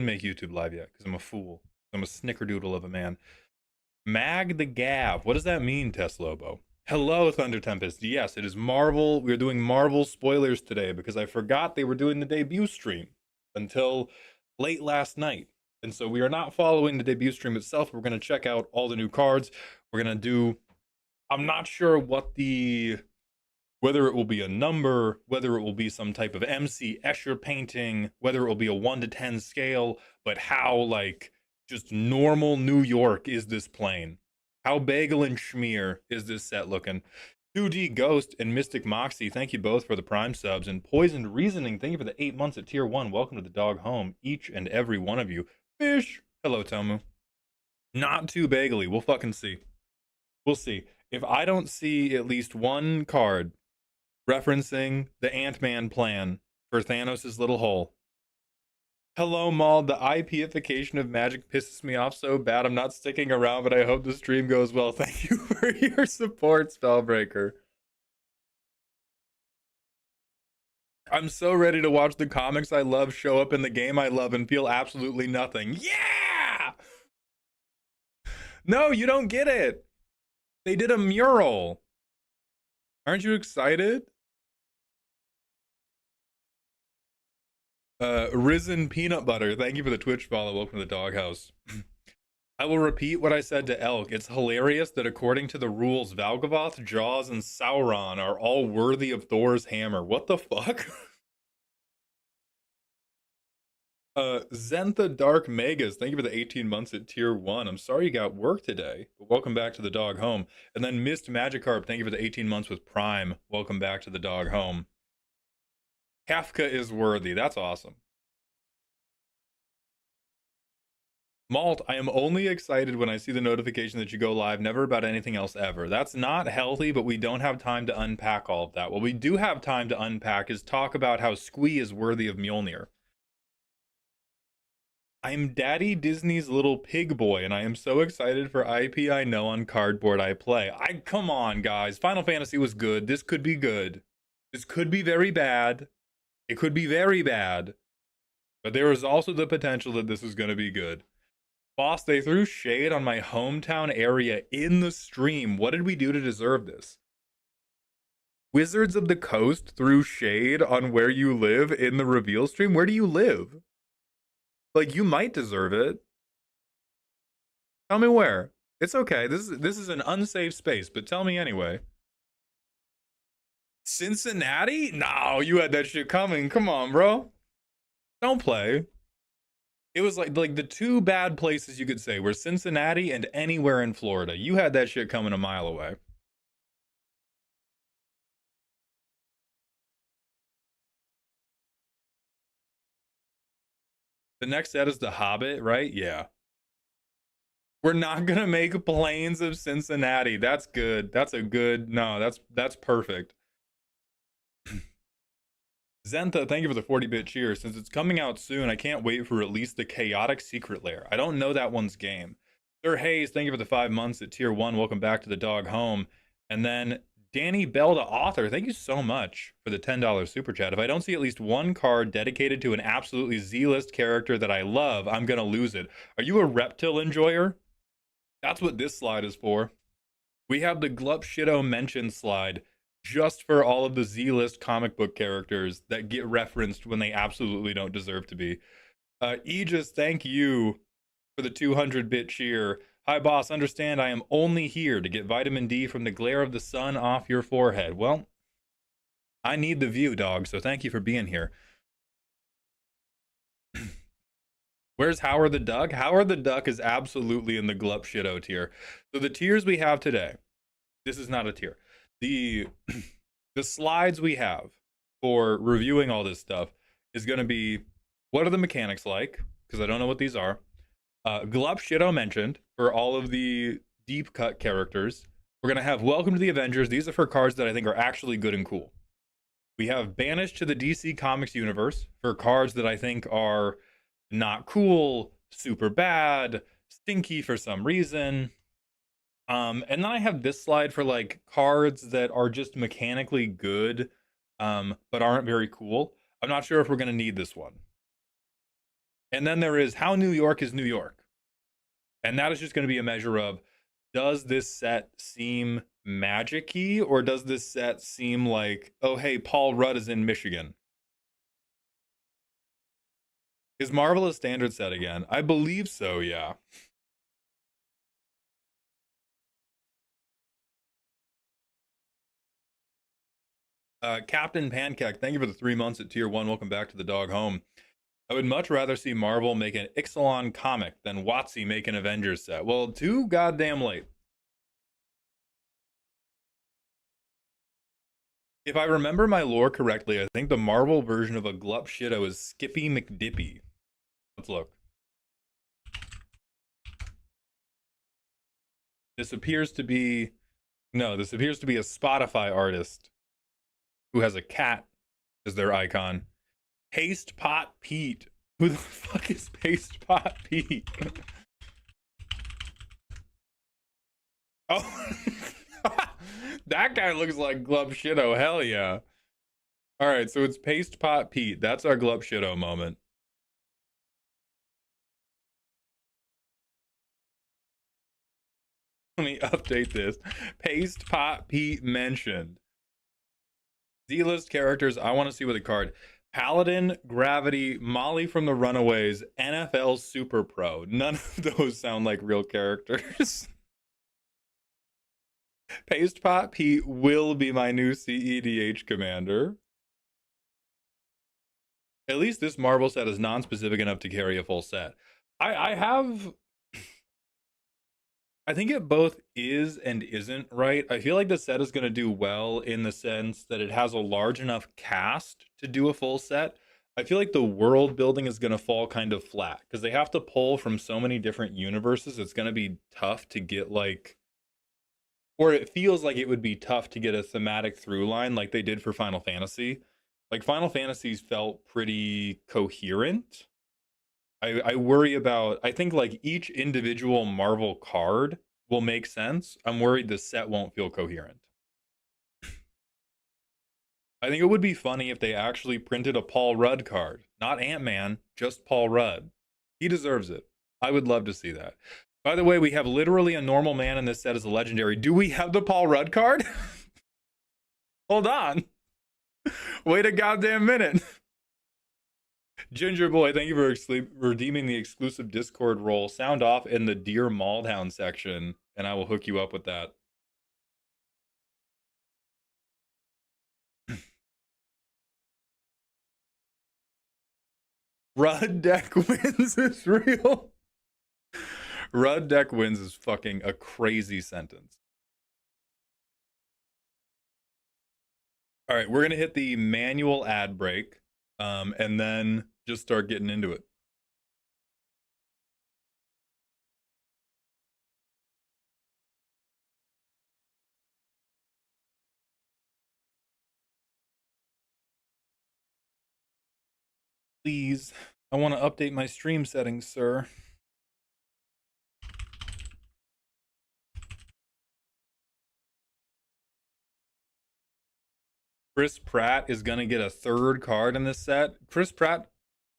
make YouTube live yet because I'm a fool. I'm a snickerdoodle of a man. Mag the Gav. What does that mean, Teslobo? Hello, Thunder Tempest. Yes, it is Marvel. We're doing Marvel spoilers today because I forgot they were doing the debut stream until late last night. And so we are not following the debut stream itself. We're going to check out all the new cards. We're going to do, I'm not sure whether it will be a number, whether it will be some type of MC Escher painting, whether it will be a 1 to 10 scale, but how, like, just normal New York is this plane? How bagel and schmear is this set looking? 2D Ghost and Mystic Moxie, thank you both for the Prime subs. And Poisoned Reasoning, thank you for the 8 months at Tier 1. Welcome to the dog home, each and every one of you. Fish, hello, Tomu. Not too bagely, we'll fucking see. We'll see. If I don't see at least one card referencing the Ant-Man plan for Thanos' little hole. Hello, Maul. The IPification of magic pisses me off so bad I'm not sticking around, but I hope the stream goes well. Thank you for your support, Spellbreaker. I'm so ready to watch the comics I love show up in the game I love and feel absolutely nothing. Yeah! No, you don't get it. They did a mural. Aren't you excited? Risen Peanut Butter, thank you for the Twitch follow. Welcome to the doghouse. I will repeat what I said to Elk. It's hilarious that according to the rules, Valgavoth, Jaws, and Sauron are all worthy of Thor's hammer. What the fuck? Zentha Dark Megas, thank you for the 18 months at Tier 1. I'm sorry you got work today, but welcome back to the dog home. And then Mist Magikarp, thank you for the 18 months with Prime. Welcome back to the dog home. Kafka is worthy. That's awesome. Malt, I am only excited when I see the notification that you go live, never about anything else ever. That's not healthy, but we don't have time to unpack all of that. What we do have time to unpack is talk about how Squee is worthy of Mjolnir. I'm Daddy Disney's little pig boy, and I am so excited for IP I know on cardboard I play. Come on, guys. Final Fantasy was good. This could be good. This could be very bad. It could be very bad. But there is also the potential that this is going to be good. Boss, they threw shade on my hometown area in the stream. What did we do to deserve this? Wizards of the Coast threw shade on where you live in the reveal stream? Where do you live? Like, you might deserve it. Tell me where. It's okay. This is an unsafe space, but tell me anyway. Cincinnati? No, you had that shit coming. Come on, bro. Don't play. It was like the two bad places you could say were Cincinnati and anywhere in Florida. You had that shit coming a mile away. The next set is The Hobbit, right? Yeah. We're not gonna make planes of Cincinnati. That's good. That's a good. No, that's perfect. Zentha, thank you for the 40-bit cheer. Since it's coming out soon, I can't wait for at least the Chaotic Secret Lair. I don't know that one's game. Sir Hayes, thank you for the 5 months at Tier 1. Welcome back to the dog home. And then Danny Bell, the author, thank you so much for the $10 super chat. If I don't see at least one card dedicated to an absolutely Z-list character that I love, I'm going to lose it. Are you a reptile enjoyer? That's what this slide is for. We have the Glup Shido mention slide just for all of the Z-list comic book characters that get referenced when they absolutely don't deserve to be. Aegis, thank you for the 200-bit cheer. Hi, boss. Understand I am only here to get vitamin D from the glare of the sun off your forehead. Well, I need the view, dog, so thank you for being here. Where's Howard the Duck? Howard the Duck is absolutely in the Glup Shido tier. So the tiers we have today, this is not a tier. The slides we have for reviewing all this stuff is going to be, what are the mechanics like? Because I don't know what these are. Glup Shido mentioned for all of the deep cut characters. We're going to have Welcome to the Avengers. These are for cards that I think are actually good and cool. We have Banished to the DC Comics universe for cards that I think are not cool, super bad, stinky for some reason. And then I have this slide for like cards that are just mechanically good, but aren't very cool. I'm not sure if we're going to need this one. And then there is how New York is New York. And that is just going to be a measure of, does this set seem magic-y, or does this set seem like, oh, hey, Paul Rudd is in Michigan? Is Marvel a standard set again? I believe so, yeah. Captain Pancake, thank you for the 3 months at tier 1. Welcome back to the dog home. I would much rather see Marvel make an Ixalan comic than WotC make an Avengers set. Well, too goddamn late. If I remember my lore correctly, I think the Marvel version of a Glup Shido is Skippy McDippy. Let's look. This appears to be... No, this appears to be a Spotify artist who has a cat as their icon. Paste Pot Pete. Who the fuck is Paste Pot Pete? Oh, that guy looks like Glup Shido. Hell yeah. All right, so it's Paste Pot Pete. That's our Glup Shido moment. Let me update this. Paste Pot Pete mentioned. Z-list characters I want to see with a card. Paladin, Gravity, Molly from the Runaways, NFL Super Pro. None of those sound like real characters. Paste Pot Pete will be my new CEDH commander. At least this Marvel set is non-specific enough to carry a full set. I think it both is and isn't, right? I feel like the set is going to do well in the sense that it has a large enough cast to do a full set. I feel like the world building is going to fall kind of flat because they have to pull from so many different universes. It's going to be tough to get like, or it feels like it would be tough to get a thematic through line like they did for Final Fantasy. Like Final Fantasies felt pretty coherent. I worry about, I think like each individual Marvel card will make sense. I'm worried the set won't feel coherent. I think it would be funny if they actually printed a Paul Rudd card. Not Ant-Man, just Paul Rudd. He deserves it. I would love to see that. By the way, we have literally a normal man in this set as a legendary. Do we have the Paul Rudd card? Hold on. Wait a goddamn minute. Ginger Boy, thank you for redeeming the exclusive Discord role. Sound off in the Dear Maldhound section, and I will hook you up with that. Rudd deck wins is real. Rudd deck wins is fucking a crazy sentence. All right, we're gonna hit the manual ad break, and then just start getting into it. Please, I want to update my stream settings, sir. Chris Pratt is gonna get a third card in this set. Chris Pratt,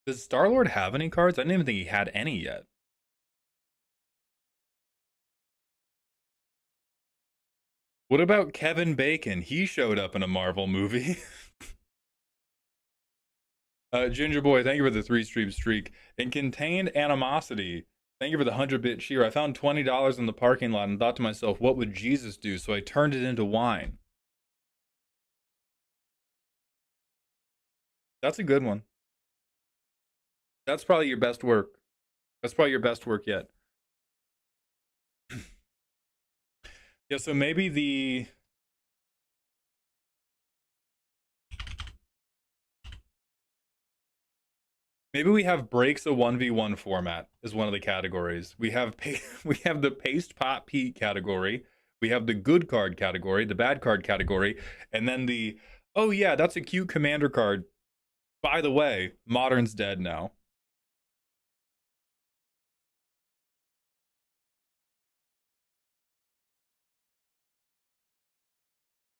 does Star-Lord have any cards? I didn't even think he had any yet. What about Kevin Bacon? He showed up in a Marvel movie. Ginger Boy, thank you for the 3-stream streak. And Contained Animosity, thank you for the 100-bit cheer. I found $20 in the parking lot and thought to myself, what would Jesus do? So I turned it into wine. That's a good one. That's probably your best work. That's probably your best work yet. Yeah, so maybe the... Maybe we have breaks a 1v1 format is one of the categories. We have we have the Paste Pot Pete category. We have the good card category, the bad card category, and then the, oh yeah, that's a cute commander card. By the way, Modern's dead now.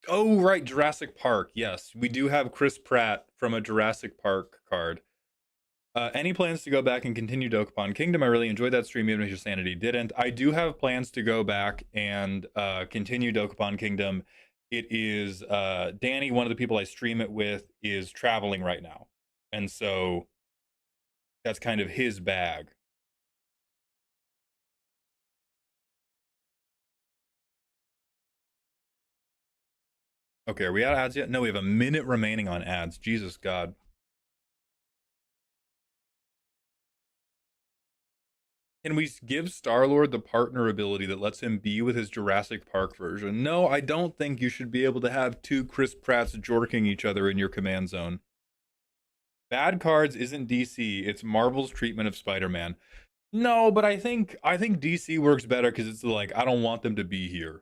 Oh, right, Jurassic Park. Yes, we do have Chris Pratt from a Jurassic Park card. Any plans to go back and continue Dokapon Kingdom? I really enjoyed that stream, even if your sanity didn't. I do have plans to go back and continue Dokapon Kingdom. It is Danny, one of the people I stream it with, is traveling right now, and so that's kind of his bag. Okay, are we out of ads yet? No, we have a minute remaining on ads. Jesus God. Can we give Star-Lord the partner ability that lets him be with his Jurassic Park version? No, I don't think you should be able to have two Chris Pratts jorking each other in your command zone. Bad Cards isn't DC, it's Marvel's treatment of Spider-Man. No, but I think DC works better because it's like, I don't want them to be here.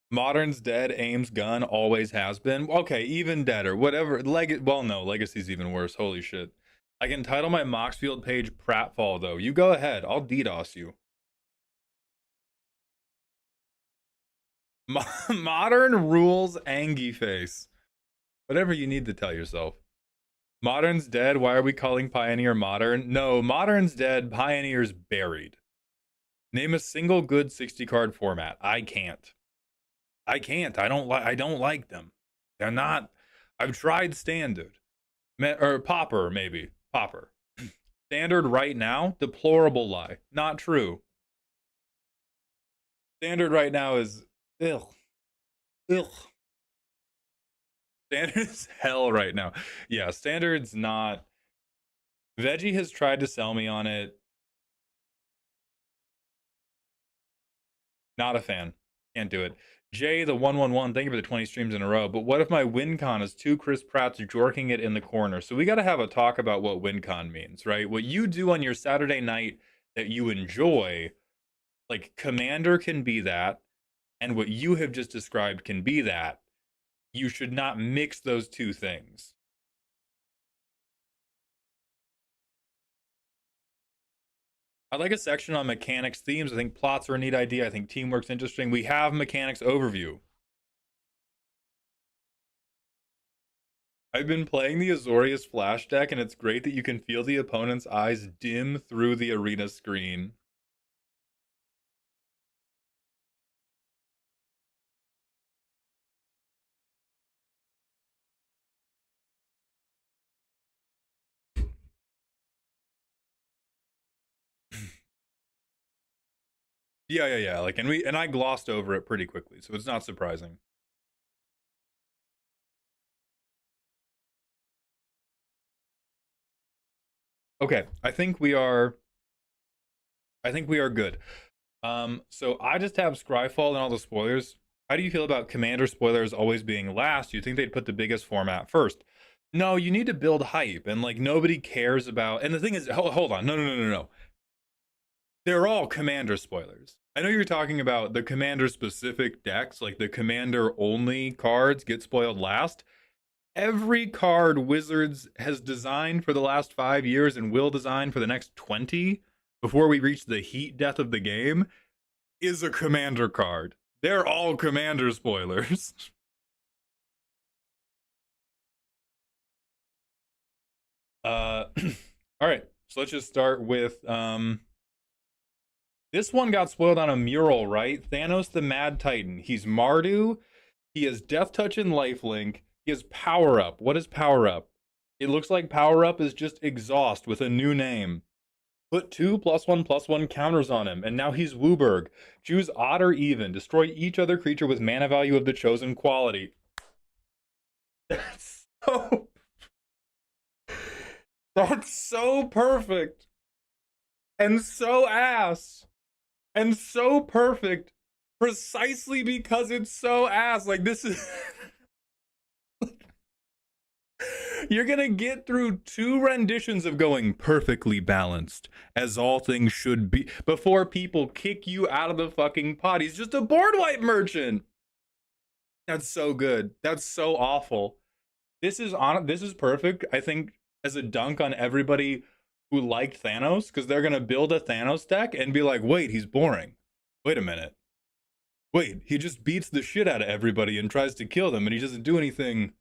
Modern's dead, Aim's gun always has been. Okay, even deader, whatever. Well, no, Legacy's even worse. Holy shit. I can title my Moxfield page Pratfall, though. You go ahead. I'll DDoS you. Modern rules Angie face. Whatever you need to tell yourself. Modern's dead. Why are we calling Pioneer modern? No, Modern's dead. Pioneer's buried. Name a single good 60 card format. I can't. I don't like them. They're not. I've tried standard. Or Pauper, maybe. Pauper. Standard right now, deplorable lie. Not true. Standard right now is ugh. Standard is hell right now. Yeah, standard's not. Veggie has tried to sell me on it. Not a fan. Can't do it. Jay, the 111, thank you for the 20 streams in a row. But what if my WinCon is two Chris Pratts jorking it in the corner? So we got to have a talk about what WinCon means, right? What you do on your Saturday night that you enjoy, like Commander can be that, and what you have just described can be that. You should not mix those two things. I'd like a section on mechanics themes. I think plots are a neat idea. I think teamwork's interesting. We have mechanics overview. I've been playing the Azorius Flash deck, and it's great that you can feel the opponent's eyes dim through the arena screen. Yeah. Like, and I glossed over it pretty quickly, so it's not surprising. Okay, I think we are good. So I just have Scryfall and all the spoilers. How do you feel about Commander spoilers always being last? You think they'd put the biggest format first? No, you need to build hype, and like nobody cares about. And the thing is, hold on, no. They're all Commander spoilers. I know you're talking about the Commander specific decks, like the Commander only cards get spoiled last. Every card Wizards has designed for the last 5 years and will design for the next 20 before we reach the heat death of the game is a Commander card. They're all Commander spoilers. All right, so let's just start with this one got spoiled on a mural, right? Thanos the Mad Titan. He's Mardu. He has Death Touch and Lifelink. He has Power Up. What is Power Up? It looks like Power Up is just Exhaust with a new name. Put 2+1/+1 counters on him, and now he's Wooburg. Choose odd or even. Destroy each other creature with mana value of the chosen quality. That's so. That's so perfect. And so ass. And so perfect. Precisely because it's so ass. Like, this is. You're gonna get through 2 renditions of going perfectly balanced, as all things should be, before people kick you out of the fucking pot. He's just a board wipe merchant. That's so good. That's so awful. This is perfect. I think as a dunk on everybody who liked Thanos, because they're gonna build a Thanos deck and be like, wait, he's boring. Wait a minute. Wait, he just beats the shit out of everybody and tries to kill them, and he doesn't do anything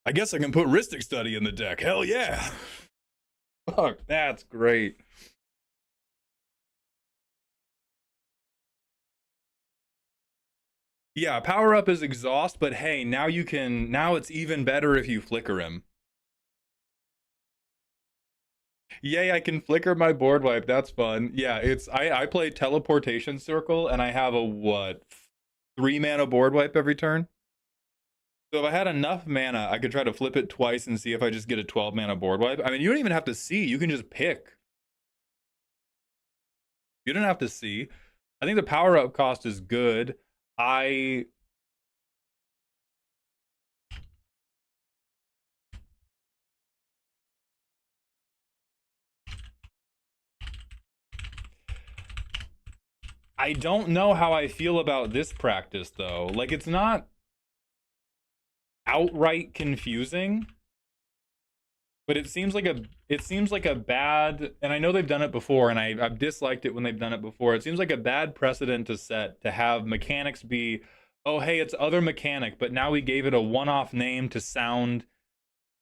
I guess I can put Rhystic Study in the deck. Hell yeah. Fuck, that's great. Yeah, power up is exhaust, but hey, now you can, now it's even better if you flicker him. Yay, I can flicker my board wipe. That's fun. Yeah, it's I play teleportation circle and I have a what 3 mana board wipe every turn. So if I had enough mana, I could try to flip it twice and see if I just get a 12 mana board wipe. I mean, you don't even have to see, you can just pick. You don't have to see. I think the power up cost is good. I don't know how I feel about this practice though. Like it's not outright confusing, but it seems like a bad, and I know they've done it before and I've disliked it when they've done it before. It seems like a bad precedent to set to have mechanics be, oh hey, it's other mechanic, but now we gave it a one-off name to sound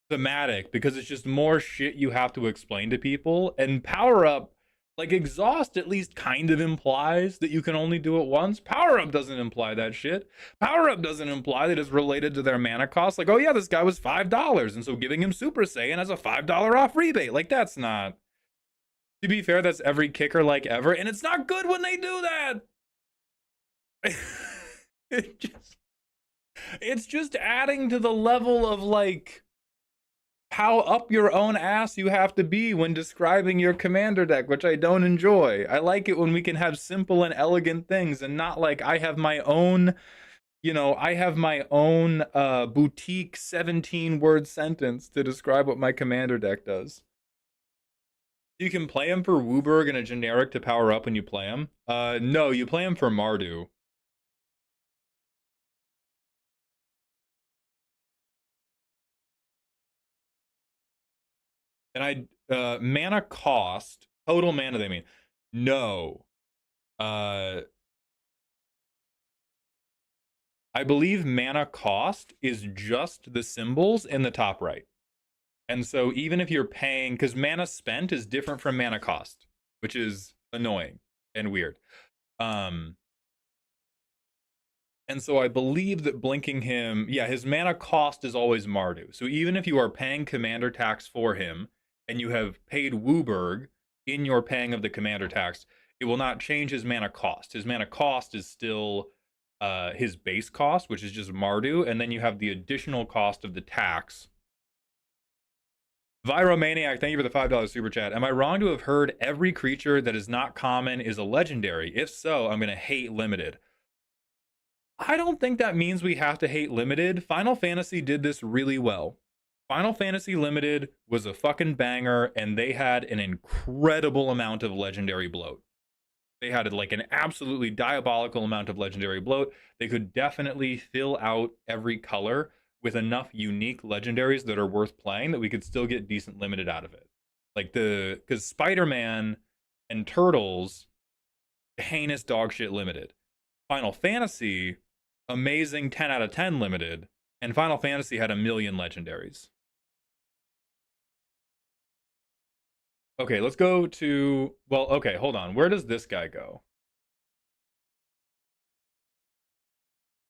thematic because it's just more shit you have to explain to people. And power up, like exhaust at least kind of implies that you can only do it once. Power up doesn't imply that shit. Power up doesn't imply that it's related to their mana cost. Like, oh yeah, this guy was $5, and so giving him Super Saiyan has a $5 off rebate. Like that's not. To be fair, that's every kicker like ever, and it's not good when they do that. It's just adding to the level of like how up your own ass you have to be when describing your commander deck, which I don't enjoy. I like it when we can have simple and elegant things and not like I have my own, I have my own boutique 17-word sentence to describe what my commander deck does. You can play him for WUBRG and a generic to power up when you play him. No, you play him for Mardu. And mana cost, total mana they mean. No. I believe mana cost is just the symbols in the top right. And so even if you're paying, because mana spent is different from mana cost, which is annoying and weird. And so I believe that blinking him, yeah, his mana cost is always Mardu. So even if you are paying commander tax for him and you have paid WUBRG in your paying of the commander tax, it will not change his mana cost. His mana cost is still his base cost, which is just Mardu, and then you have the additional cost of the tax. Viromaniac, thank you for the $5 super chat. Am I wrong to have heard every creature that is not common is a legendary? If so, I'm going to hate limited. I don't think that means we have to hate limited. Final Fantasy did this really well. Final Fantasy Limited was a fucking banger, and they had an incredible amount of legendary bloat. They had like an absolutely diabolical amount of legendary bloat. They could definitely fill out every color with enough unique legendaries that are worth playing that we could still get decent limited out of it. Like because Spider-Man and Turtles, heinous dog shit limited. Final Fantasy, amazing 10 out of 10 limited, and Final Fantasy had a million legendaries. Okay, let's go to, well, okay, hold on. Where does this guy go?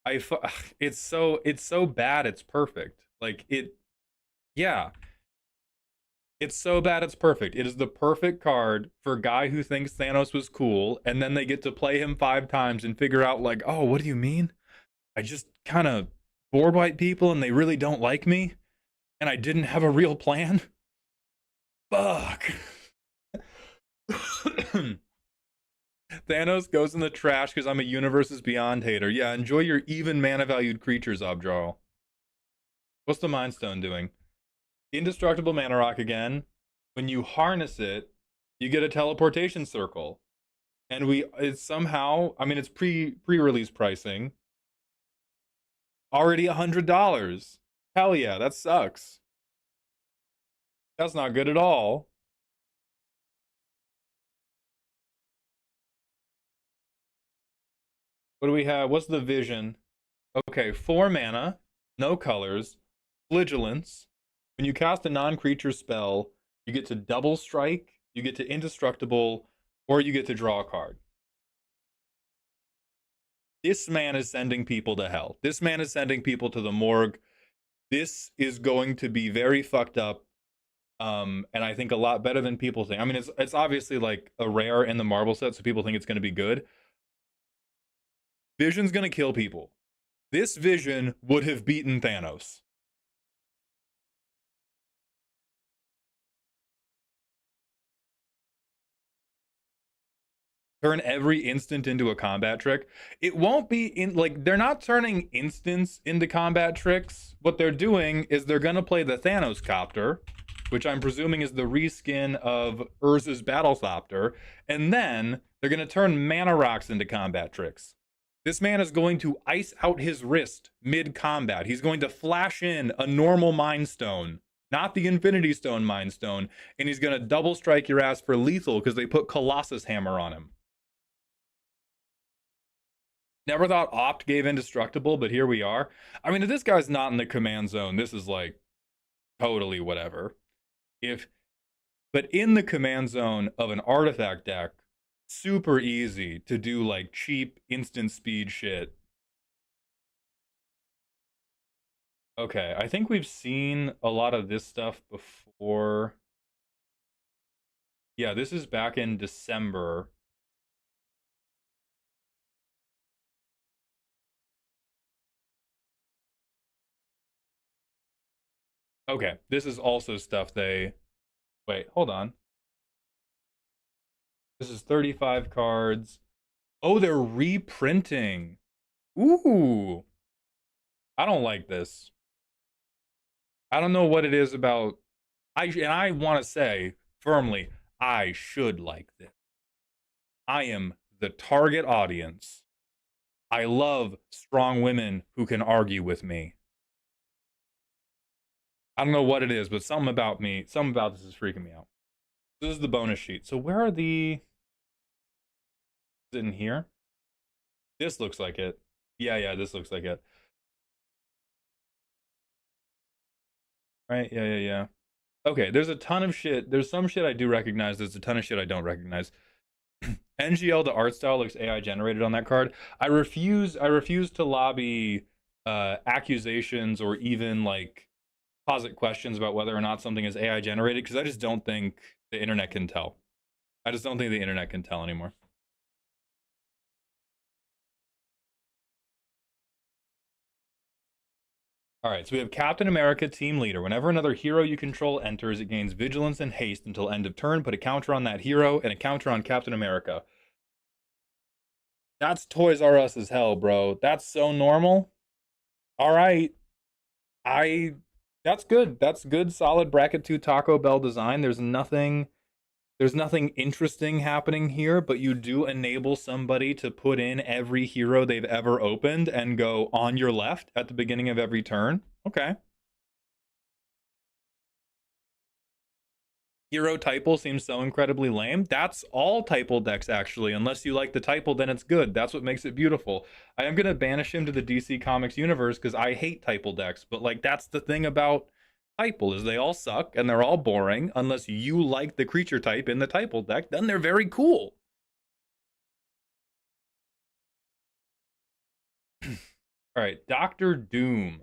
It's so bad it's perfect. Like yeah. It's so bad it's perfect. It is the perfect card for a guy who thinks Thanos was cool, and then they get to play him 5 times and figure out like, oh, what do you mean? I just kind of board wipe people and they really don't like me, and I didn't have a real plan. Fuck. Thanos goes in the trash because I'm a Universes Beyond hater. Yeah, enjoy your even mana valued creatures, Objarl. What's the Mind Stone doing? Indestructible Mana Rock again. When you harness it, you get a teleportation circle. And it's somehow, I mean, it's pre-release pricing. Already $100. Hell yeah, that sucks. That's not good at all. What do we have? What's the vision? Okay, 4 mana, no colors, Vigilance. When you cast a non-creature spell, you get to double strike, you get to indestructible, or you get to draw a card. This man is sending people to hell. This man is sending people to the morgue. This is going to be very fucked up. And I think a lot better than people think. I mean, it's obviously like a rare in the marble set, so people think it's going to be good. Vision's going to kill people. This Vision would have beaten Thanos. Turn every instant into a combat trick. It won't be in, like, they're not turning instants into combat tricks. What they're doing is they're gonna play the Thanos copter, which I'm presuming is the reskin of Urza's Battlethopter, and then they're gonna turn mana rocks into combat tricks. This man is going to ice out his wrist mid-combat. He's going to flash in a normal Mind Stone, not the Infinity Stone Mind Stone, and he's gonna double strike your ass for lethal because they put Colossus Hammer on him. Never thought Opt gave Indestructible, but here we are. I mean, if this guy's not in the command zone, this is like totally whatever. But in the command zone of an artifact deck, super easy to do like cheap instant speed shit. Okay, I think we've seen a lot of this stuff before. Yeah, this is back in December. Okay, this is also stuff they... Wait, hold on. This is 35 cards. Oh, they're reprinting. Ooh. I don't like this. I don't know what it is about... And I want to say, firmly, I should like this. I am the target audience. I love strong women who can argue with me. I don't know what it is, but something about this is freaking me out. This is the bonus sheet. So where are the... Is it in here? This looks like it. Yeah, this looks like it. Right, yeah. Okay, there's a ton of shit. There's some shit I do recognize. There's a ton of shit I don't recognize. NGL, the art style looks AI generated on that card. I refuse to lobby accusations or even like posit questions about whether or not something is AI generated, because I just don't think the internet can tell. I just don't think the internet can tell anymore. All right, so we have Captain America, Team Leader. Whenever another hero you control enters, it gains Vigilance and Haste until end of turn. Put a counter on that hero and a counter on Captain America. That's Toys R Us as hell, bro. That's so normal. All right. That's good. That's good, solid bracket 2 Taco Bell design. There's nothing interesting happening here, but you do enable somebody to put in every hero they've ever opened and go on your left at the beginning of every turn. Okay. Hero Typal seems so incredibly lame. That's all Typal decks, actually. Unless you like the Typal, then it's good. That's what makes it beautiful. I am going to banish him to the DC Comics universe because I hate Typal decks. But, like, that's the thing about Typal, is they all suck and they're all boring. Unless you like the creature type in the Typal deck, then they're very cool. All right, Doctor Doom.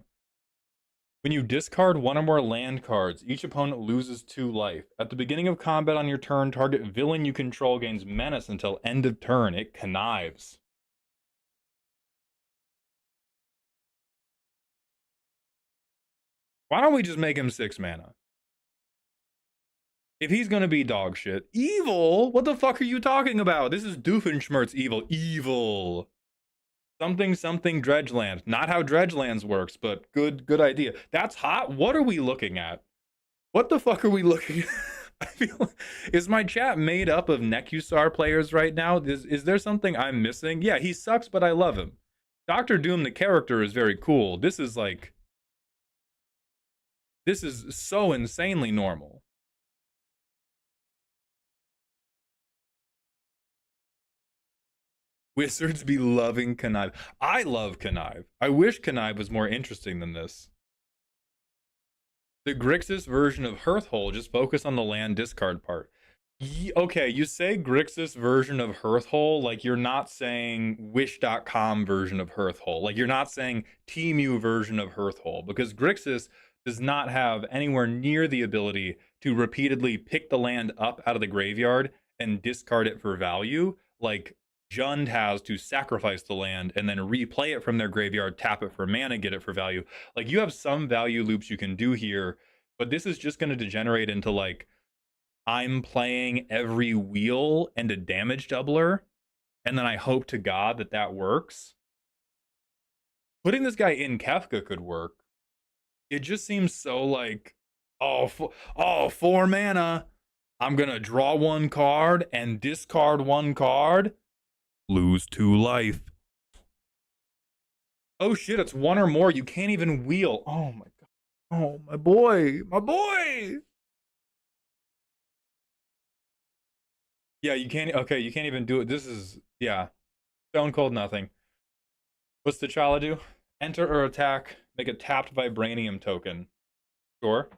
When you discard one or more land cards, each opponent loses 2 life. At the beginning of combat on your turn, target villain you control gains menace until end of turn. It connives. Why don't we just make him 6 mana? If he's gonna be dog shit. Evil? What the fuck are you talking about? This is Doofenshmirtz evil. Evil. Something Dredgeland. Not how Dredgelands works, but good idea. That's hot. What are we looking at? What the fuck are we looking at? I feel, is my chat made up of Nekusar players right now? Is there something I'm missing? Yeah, he sucks, but I love him. Doctor Doom, the character, is very cool. This is so insanely normal. Wizards be loving Connive. I love Connive. I wish Connive was more interesting than this. The Grixis version of Hearthhole, just focus on the land discard part. Okay, you say Grixis version of Hearthhole, like you're not saying Wish.com version of Hearthhole. Like you're not saying Temu version of Hearthhole, because Grixis does not have anywhere near the ability to repeatedly pick the land up out of the graveyard and discard it for value, like Jund has to sacrifice the land and then replay it from their graveyard, tap it for mana, get it for value. Like you have some value loops you can do here, but this is just going to degenerate into like, I'm playing every wheel and a damage doubler, and then I hope to God that that works. Putting this guy in Kefka could work. It just seems so like, oh, 4 mana. I'm going to draw 1 card and discard 1 card. Lose 2 life. Oh shit, it's 1 or more. You can't even wheel. Oh my God. Oh, my boy. My boy. Yeah, you can't. Okay, you can't even do it. This is, yeah. Stone cold nothing. What's T'Challa do? Enter or attack. Make a tapped Vibranium token. Sure.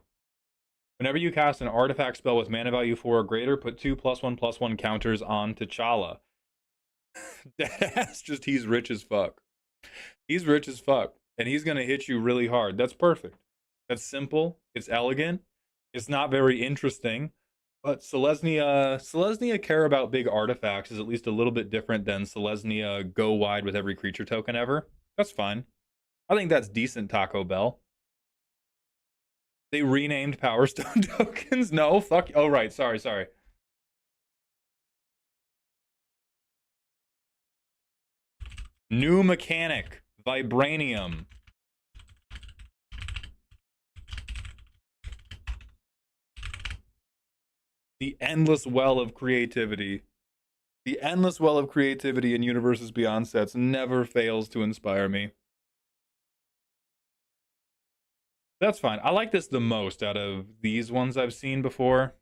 Whenever you cast an artifact spell with mana value 4 or greater, put 2+1/+1 counters on T'Challa. That's just, he's rich as fuck. He's rich as fuck. And he's going to hit you really hard. That's perfect. That's simple. It's elegant. It's not very interesting. But Selesnya care about big artifacts is at least a little bit different than Selesnya go wide with every creature token ever. That's fine. I think that's decent, Taco Bell. They renamed Power Stone tokens? No, fuck. Oh, right. Sorry. New mechanic. Vibranium. The endless well of creativity. The endless well of creativity in Universes Beyond sets never fails to inspire me. That's fine. I like this the most out of these ones I've seen before.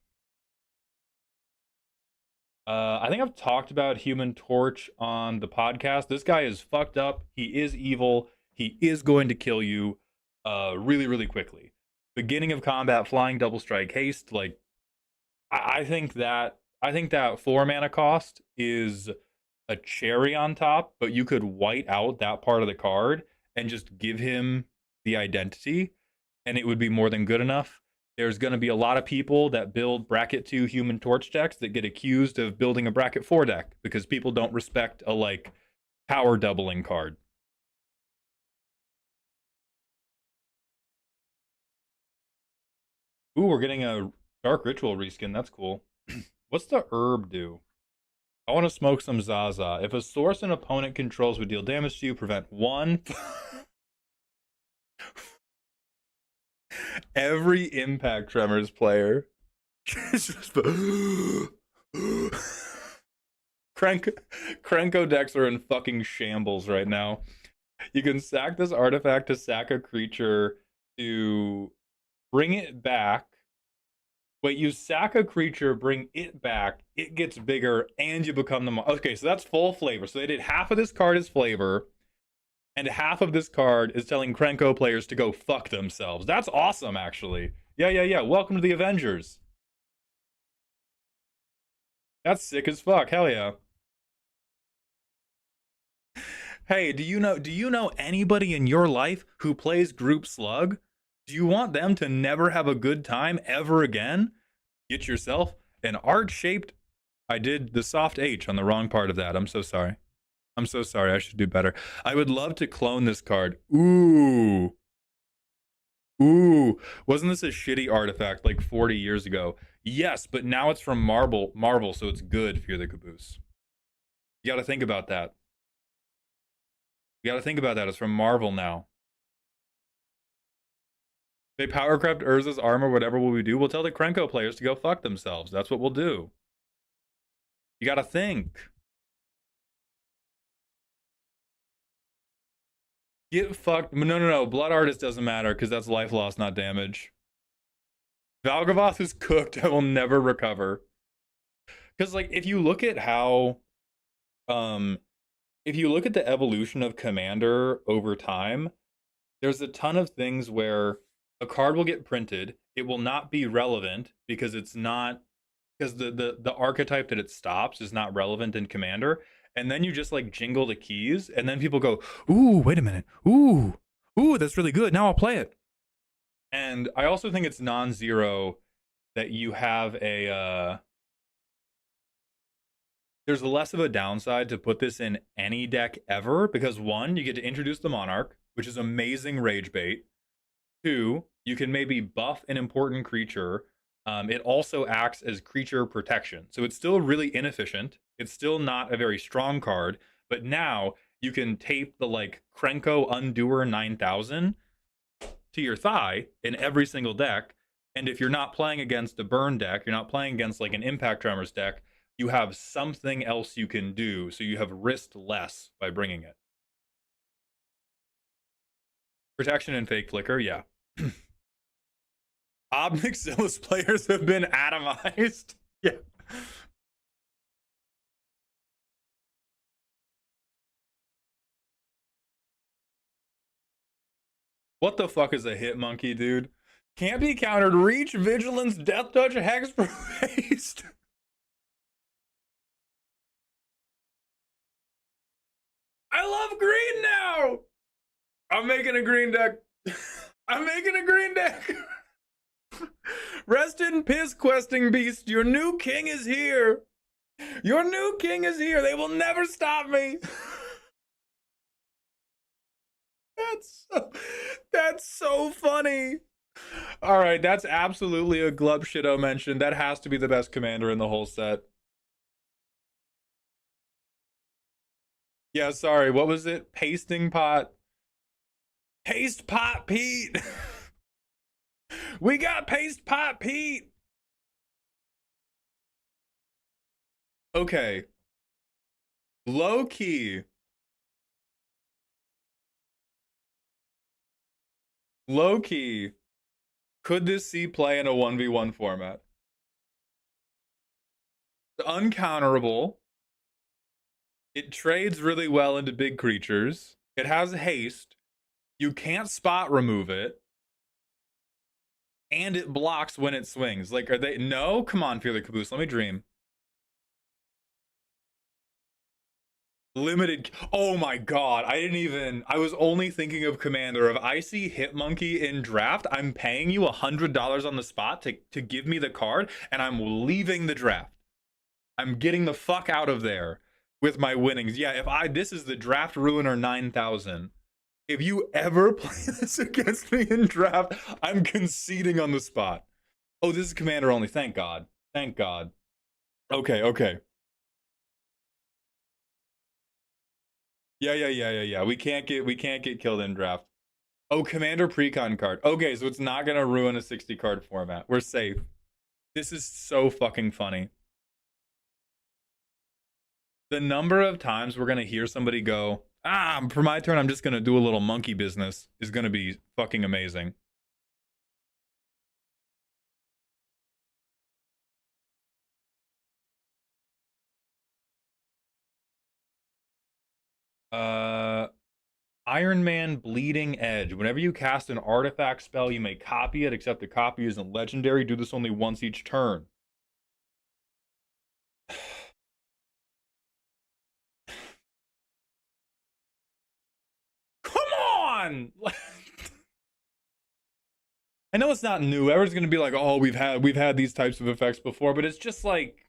I think I've talked about Human Torch on the podcast. This guy is fucked up. He is evil. He is going to kill you really, really quickly. Beginning of combat, flying double strike haste. Like, I think that 4 mana cost is a cherry on top, but you could white out that part of the card and just give him the identity, and it would be more than good enough. There's going to be a lot of people that build bracket 2 Human Torch decks that get accused of building a bracket 4 deck because people don't respect a like power doubling card. Ooh, we're getting a Dark Ritual reskin. That's cool. What's the herb do? I want to smoke some Zaza. If a source an opponent controls would deal damage to you, prevent 1. Every Impact Tremors player. Krenko decks are in fucking shambles right now. You can sack this artifact to sack a creature to bring it back. Wait, you sack a creature, bring it back, it gets bigger, and you become the okay, so that's full flavor. So they did half of this card is flavor, and half of this card is telling Krenko players to go fuck themselves. That's awesome, actually. Yeah. Welcome to the Avengers. That's sick as fuck. Hell yeah. Hey, do you know anybody in your life who plays Group Slug? Do you want them to never have a good time ever again? Get yourself an art-shaped... I did the soft H on the wrong part of that. I'm so sorry. I'm so sorry. I should do better. I would love to clone this card. Ooh. Wasn't this a shitty artifact like 40 years ago? Yes, but now it's from Marvel, so it's good, Fear the Caboose. You gotta think about that. It's from Marvel now. They powercraft Urza's armor, whatever will we do? We'll tell the Krenko players to go fuck themselves. That's what we'll do. You gotta think. Get fucked. No. Blood Artist doesn't matter because that's life loss, not damage. Valgavoth is cooked. I will never recover. Because, like, if you look at how... if you look at the evolution of Commander over time, there's a ton of things where a card will get printed. It will not be relevant because it's not because the archetype that it stops is not relevant in Commander. And then you just like jingle the keys, and then people go, "Ooh, wait a minute. Ooh, that's really good. Now I'll play it." And I also think it's non-zero that you have a there's less of a downside to put this in any deck ever, because one, you get to introduce the Monarch, which is amazing rage bait. Two, you can maybe buff an important creature. It also acts as creature protection. So it's still really inefficient. It's still not a very strong card, but now you can tape the like Krenko Undoer 9000 to your thigh in every single deck. And if you're not playing against a burn deck, you're not playing against like an Impact Tremors deck, you have something else you can do, so you have risked less by bringing it. Protection and fake flicker, yeah. Obnixilis players have been atomized. Yeah. What the fuck is a hit monkey, dude? Can't be countered. Reach, vigilance, death touch, hex haste. I love green now. I'm making a green deck. I'm making a green deck. Rest in piss, questing beast. Your new king is here. Your new king is here. They will never stop me. That's so funny. All right, that's absolutely a Glub Shido mention. That has to be the best commander in the whole set. Yeah, sorry. What was it? Pasting pot. Paste pot Pete. We got paste pot Pete. Okay. Low key. Low key. Could this see play in a 1v1 format? Uncounterable. It trades really well into big creatures. It has haste. You can't spot remove it. And it blocks when it swings. Like, are they? No? Come on, Fearly Caboose. Let me dream. Limited. Oh my god. I was only thinking of Commander. If I see Hitmonkey in draft, I'm paying you $100 on the spot to give me the card, and I'm leaving the draft. I'm getting the fuck out of there with my winnings. Yeah, this is the draft ruiner 9000. If you ever play this against me in draft, I'm conceding on the spot. Oh, this is Commander only. Thank God. Thank God. Okay. Yeah. We can't get killed in draft. Oh, Commander Precon card. Okay, so it's not gonna ruin a 60 card format. We're safe. This is so fucking funny. The number of times we're gonna hear somebody go, for my turn, I'm just gonna do a little monkey business, is gonna be fucking amazing. Iron Man Bleeding Edge. Whenever you cast an artifact spell, you may copy it, except the copy isn't legendary. Do this only once each turn. Come on! I know it's not new. Everyone's gonna be like, "Oh, we've had these types of effects before," but it's just like,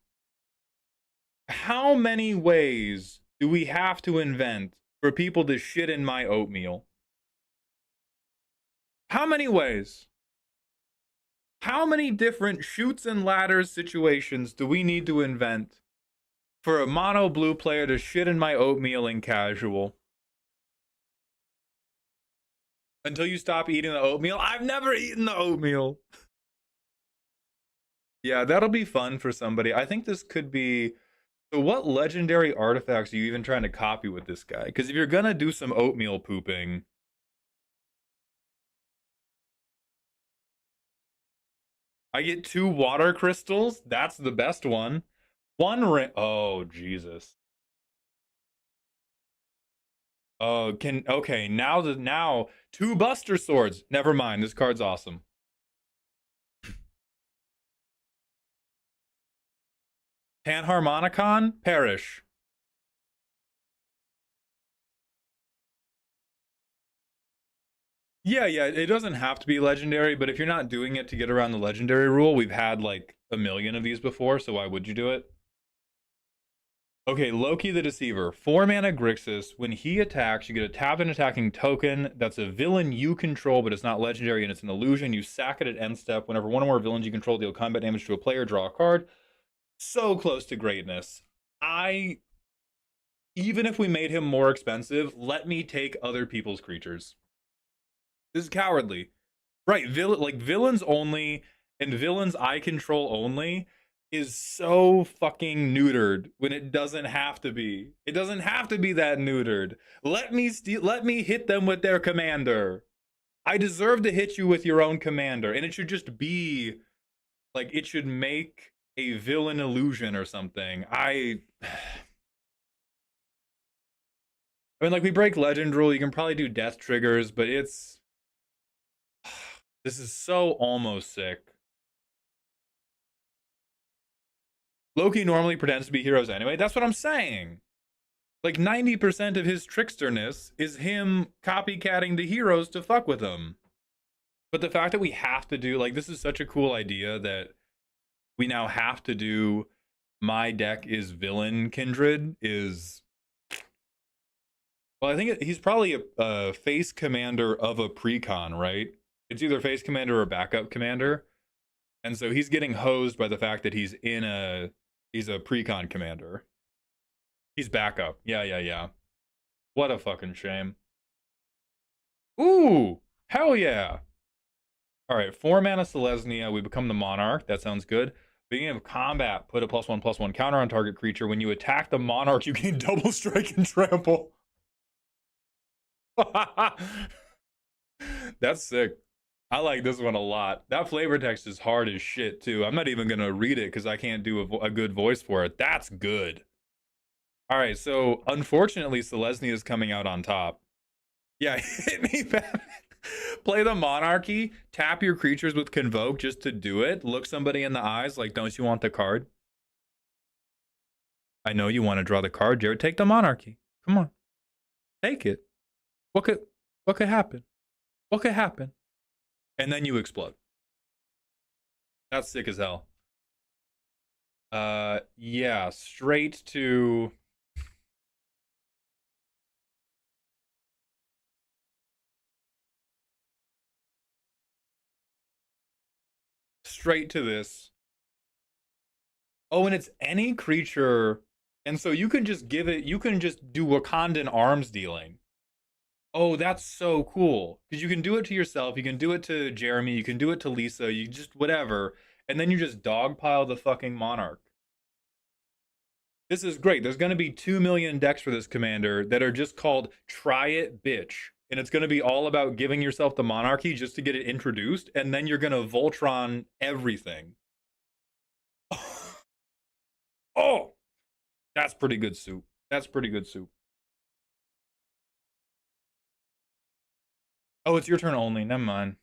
how many ways do we have to invent for people to shit in my oatmeal? How many ways? How many different chutes and ladders situations do we need to invent for a mono blue player to shit in my oatmeal in casual? Until you stop eating the oatmeal? I've never eaten the oatmeal. Yeah, that'll be fun for somebody. I think this could be... So what legendary artifacts are you even trying to copy with this guy? Because if you're gonna do some oatmeal pooping... I get 2 water crystals? That's the best one. 1 ring... Oh, Jesus. Okay, now two Buster Swords. Never mind, this card's awesome. Panharmonicon, perish. Yeah, it doesn't have to be legendary, but if you're not doing it to get around the legendary rule, we've had like a million of these before, so why would you do it? Okay, Loki the Deceiver. 4-mana Grixis. When he attacks, you get a tapped and attacking token that's a villain you control, but it's not legendary and it's an illusion. You sack it at end step. Whenever one or more villains you control deal combat damage to a player, draw a card. So close to greatness. Even if we made him more expensive, let me take other people's creatures. This is cowardly. Right, villains only and villains I control only is so fucking neutered when it doesn't have to be. It doesn't have to be that neutered. Let me hit them with their commander. I deserve to hit you with your own commander, and it should just be like it should make a villain illusion or something. I mean, like, we break legend rule, you can probably do death triggers, but it's this is so almost sick. Loki normally pretends to be heroes anyway. That's what I'm saying. Like 90% of his tricksterness is him copycatting the heroes to fuck with them. But the fact that we have to do, like, this is such a cool idea that we now have to do my deck is villain Kindred is... Well, I think he's probably a face commander of a precon, right? It's either face commander or backup commander. And so he's getting hosed by the fact that he's a precon commander. He's backup. Yeah. What a fucking shame. Ooh, hell yeah. All right, 4-mana Selesnya. We become the Monarch. That sounds good. Beginning of combat, put a +1/+1 counter on target creature. When you attack the Monarch, you gain double strike and trample. That's sick. I like this one a lot. That flavor text is hard as shit, too. I'm not even going to read it because I can't do a good voice for it. That's good. All right, so unfortunately, Selesnya is coming out on top. Yeah, hit me back. Play the Monarchy, tap your creatures with Convoke just to do it. Look somebody in the eyes like, don't you want the card? I know you want to draw the card, Jared. Take the Monarchy. Come on. Take it. What could happen? What could happen? And then you explode. That's sick as hell. Yeah, straight to... Straight to this. Oh, and it's any creature. And so you can just give it, you can just do Wakandan arms dealing. Oh, that's so cool. Because you can do it to yourself, you can do it to Jeremy, you can do it to Lisa, you just whatever. And then you just dogpile the fucking Monarch. This is great. There's going to be 2 million decks for this commander that are just called Try It Bitch. And it's going to be all about giving yourself the Monarchy just to get it introduced. And then you're going to Voltron everything. Oh, that's pretty good soup. That's pretty good soup. Oh, it's your turn only. Never mind.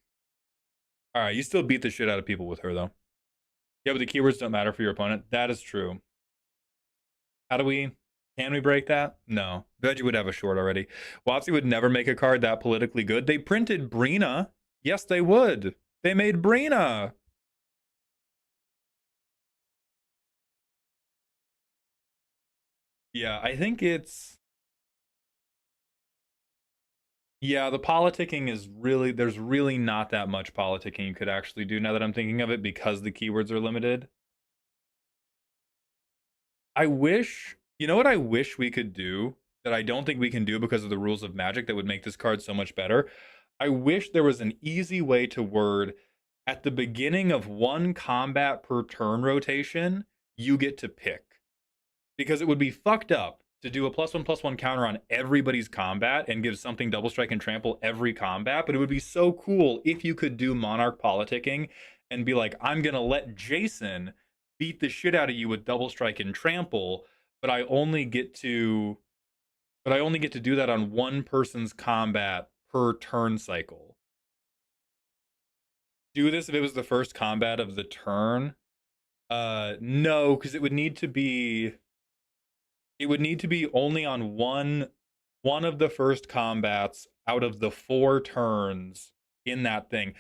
All right, you still beat the shit out of people with her, though. Yeah, but the keywords don't matter for your opponent. That is true. How do we... Can we break that? No. Veggie would have a short already. WotC would never make a card that politically good. They printed Brina. Yes, they would. They made Brina. Yeah, I think it's... Yeah, the politicking is really... There's really not that much politicking you could actually do now that I'm thinking of it because the keywords are limited. I wish... You know what I wish we could do that I don't think we can do because of the rules of Magic that would make this card so much better? I wish there was an easy way to word at the beginning of one combat per turn rotation, you get to pick. Because it would be fucked up to do a +1/+1 counter on everybody's combat and give something double strike and trample every combat, but it would be so cool if you could do Monarch politicking and be like, I'm gonna let Jason beat the shit out of you with double strike and trample, but I only get to but I only get to do that on one person's combat per turn cycle. Do this if it was the first combat of the turn. No, because it would need to be only on one of the first combats out of the 4 turns in that thing.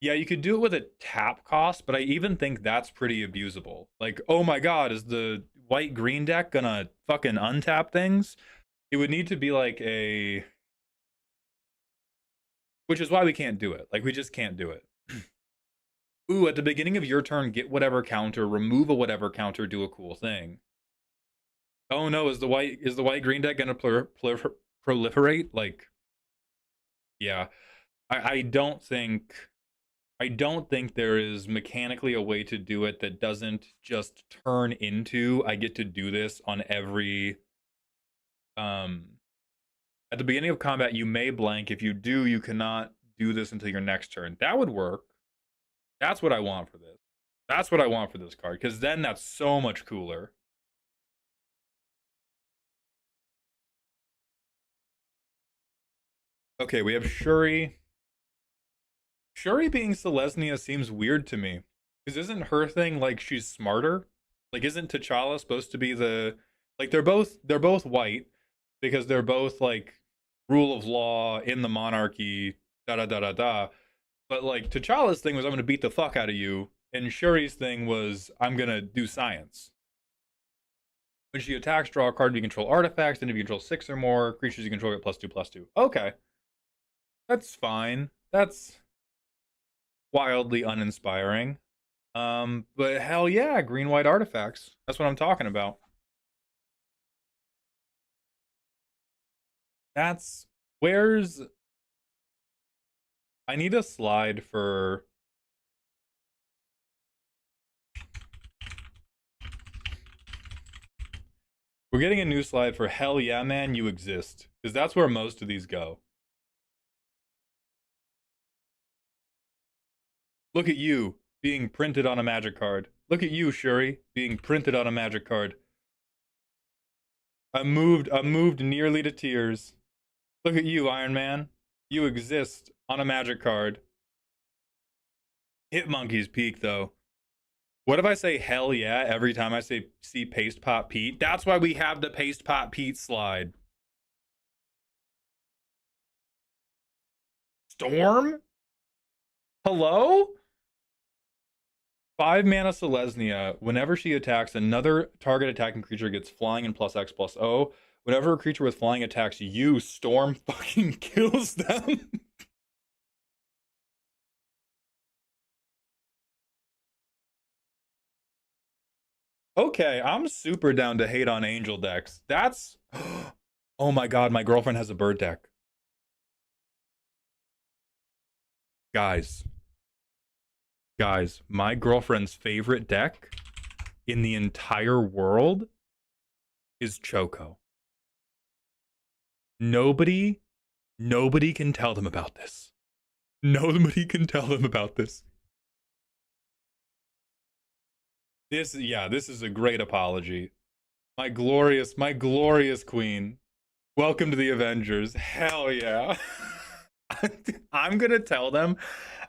Yeah, you could do it with a tap cost, but I even think that's pretty abusable. Like, oh my god, is the white green deck gonna fucking untap things? It would need to be like a, which is why we can't do it. Like, we just can't do it. Ooh, at the beginning of your turn, get whatever counter, remove a whatever counter, do a cool thing. Oh no, is the white green deck gonna proliferate? Like, yeah, I don't think there is mechanically a way to do it that doesn't just turn into I get to do this on every at the beginning of combat you may blank. If you do, you cannot do this until your next turn. That would work. That's what I want for this. That's what I want for this card, because then that's so much cooler. Okay, we have Shuri. Shuri being Selesnya seems weird to me. Because isn't her thing like she's smarter? Like, isn't T'Challa supposed to be the, like, they're both white because they're both like rule of law in the monarchy, da da da da da. But like T'Challa's thing was I'm gonna beat the fuck out of you, and Shuri's thing was I'm gonna do science. When she attacks, draw a card. You control artifacts, and if you control 6 or more creatures you control, get +2/+2. Okay, that's fine. That's wildly uninspiring. But hell yeah, green-white artifacts. That's what I'm talking about. That's where's. I need a slide for. We're getting a new slide for hell yeah, man, you exist. Because that's where most of these go. Look at you being printed on a magic card. Look at you, Shuri, being printed on a magic card. I'm moved nearly to tears. Look at you, Iron Man. You exist on a magic card. Hitmonkey's peak, though. What if I say hell yeah every time I see Paste Pot Pete? That's why we have the Paste Pot Pete slide. Storm? Hello? 5 mana Selesnya. Whenever she attacks, another target attacking creature gets flying and +X/+0. Whenever a creature with flying attacks you, Storm fucking kills them. Okay, I'm super down to hate on Angel decks. That's... Oh my god, my girlfriend has a bird deck. Guys, my girlfriend's favorite deck in the entire world is Choco. Nobody can tell them about this. Nobody can tell them about this. This is a great apology. My glorious queen. Welcome to the Avengers. Hell yeah. I'm gonna tell them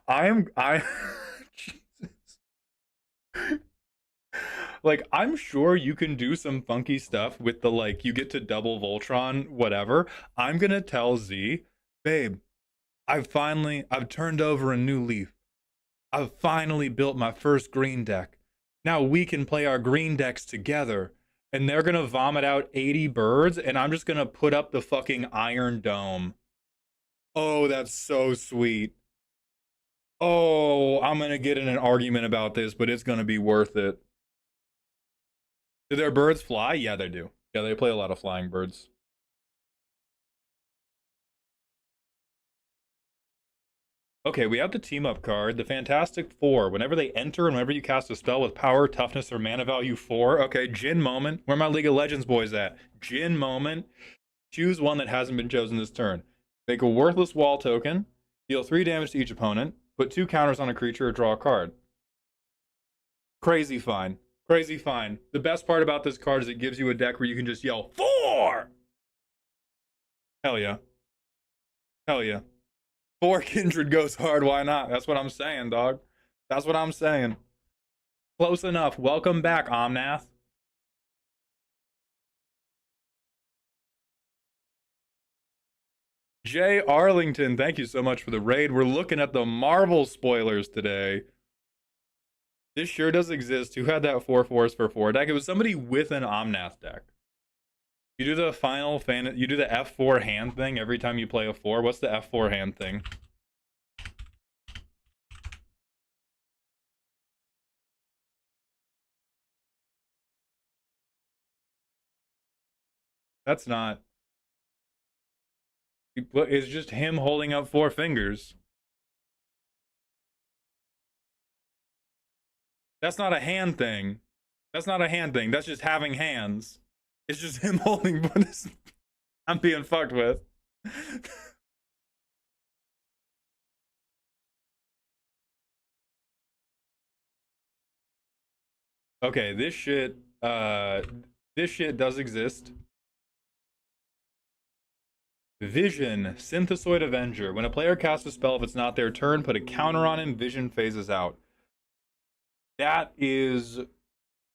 Jesus. Like, I'm sure you can do some funky stuff with the, like, you get to double Voltron, whatever. I'm gonna tell Z, babe, I've turned over a new leaf. I've finally built my first green deck. Now we can play our green decks together. And they're gonna vomit out 80 birds, and I'm just gonna put up the fucking Iron Dome. Oh, that's so sweet. Oh, I'm gonna get in an argument about this, but it's gonna be worth it. Do their birds fly? Yeah, they do. Yeah, they play a lot of flying birds. Okay, we have the team up card, the Fantastic Four. Whenever they enter and whenever you cast a spell with power, toughness, or mana value 4. Okay, Jhin moment. Where my League of Legends boys at? Jhin moment. Choose one that hasn't been chosen this turn. Make a worthless wall token. Deal 3 damage to each opponent. Put 2 counters on a creature or draw a card. Crazy fine. Crazy fine. The best part about this card is it gives you a deck where you can just yell 4! Hell yeah. Hell yeah. 4 Kindred goes hard, why not? That's what I'm saying, dog. That's what I'm saying. Close enough. Welcome back, Omnath. Jay Arlington, thank you so much for the raid. We're looking at the Marvel spoilers today. This sure does exist. Who had that 4/4s for 4 deck? It was somebody with an Omnath deck. You do the you do the F4 hand thing every time you play a 4. What's the F4 hand thing? That's not. It's just him holding up 4 fingers. That's not a hand thing. That's not a hand thing. That's just having hands. It's just him holding. I'm being fucked with. Okay, this shit does exist. Vision, Synthesoid Avenger. When a player casts a spell, if it's not their turn, put a counter on him, Vision phases out. That is,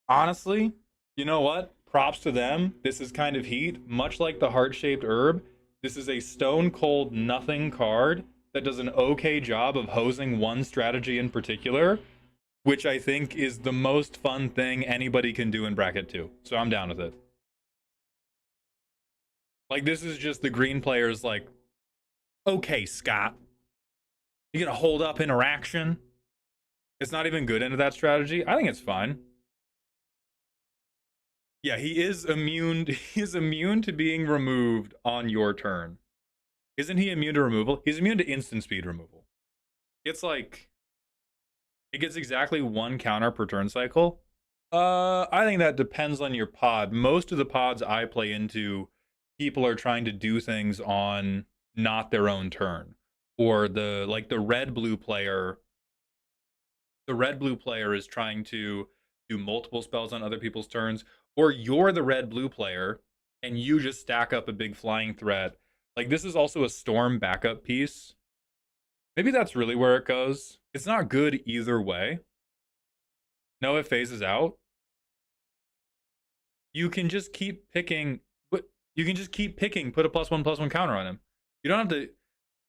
honestly, you know what? Props to them. This is kind of heat. Much like the heart-shaped herb, this is a stone cold nothing card that does an okay job of hosing one strategy in particular, which I think is the most fun thing anybody can do in bracket 2. So I'm down with it. Like, this is just the green players like, okay, Scott, you gonna hold up interaction? It's not even good into that strategy. I think it's fine. Yeah, he is immune. He is immune to being removed on your turn. Isn't he immune to removal? He's immune to instant speed removal. It's like, it gets exactly 1 counter per turn cycle. I think that depends on your pod. Most of the pods I play into, people are trying to do things on not their own turn. Or the red blue player. The red blue player is trying to do multiple spells on other people's turns, or you're the red blue player and you just stack up a big flying threat. Like, this is also a storm backup piece. Maybe that's really where it goes. It's not good either way. No, it phases out. You can just keep picking. You can just keep picking. Put a +1/+1 counter on him. You don't have to.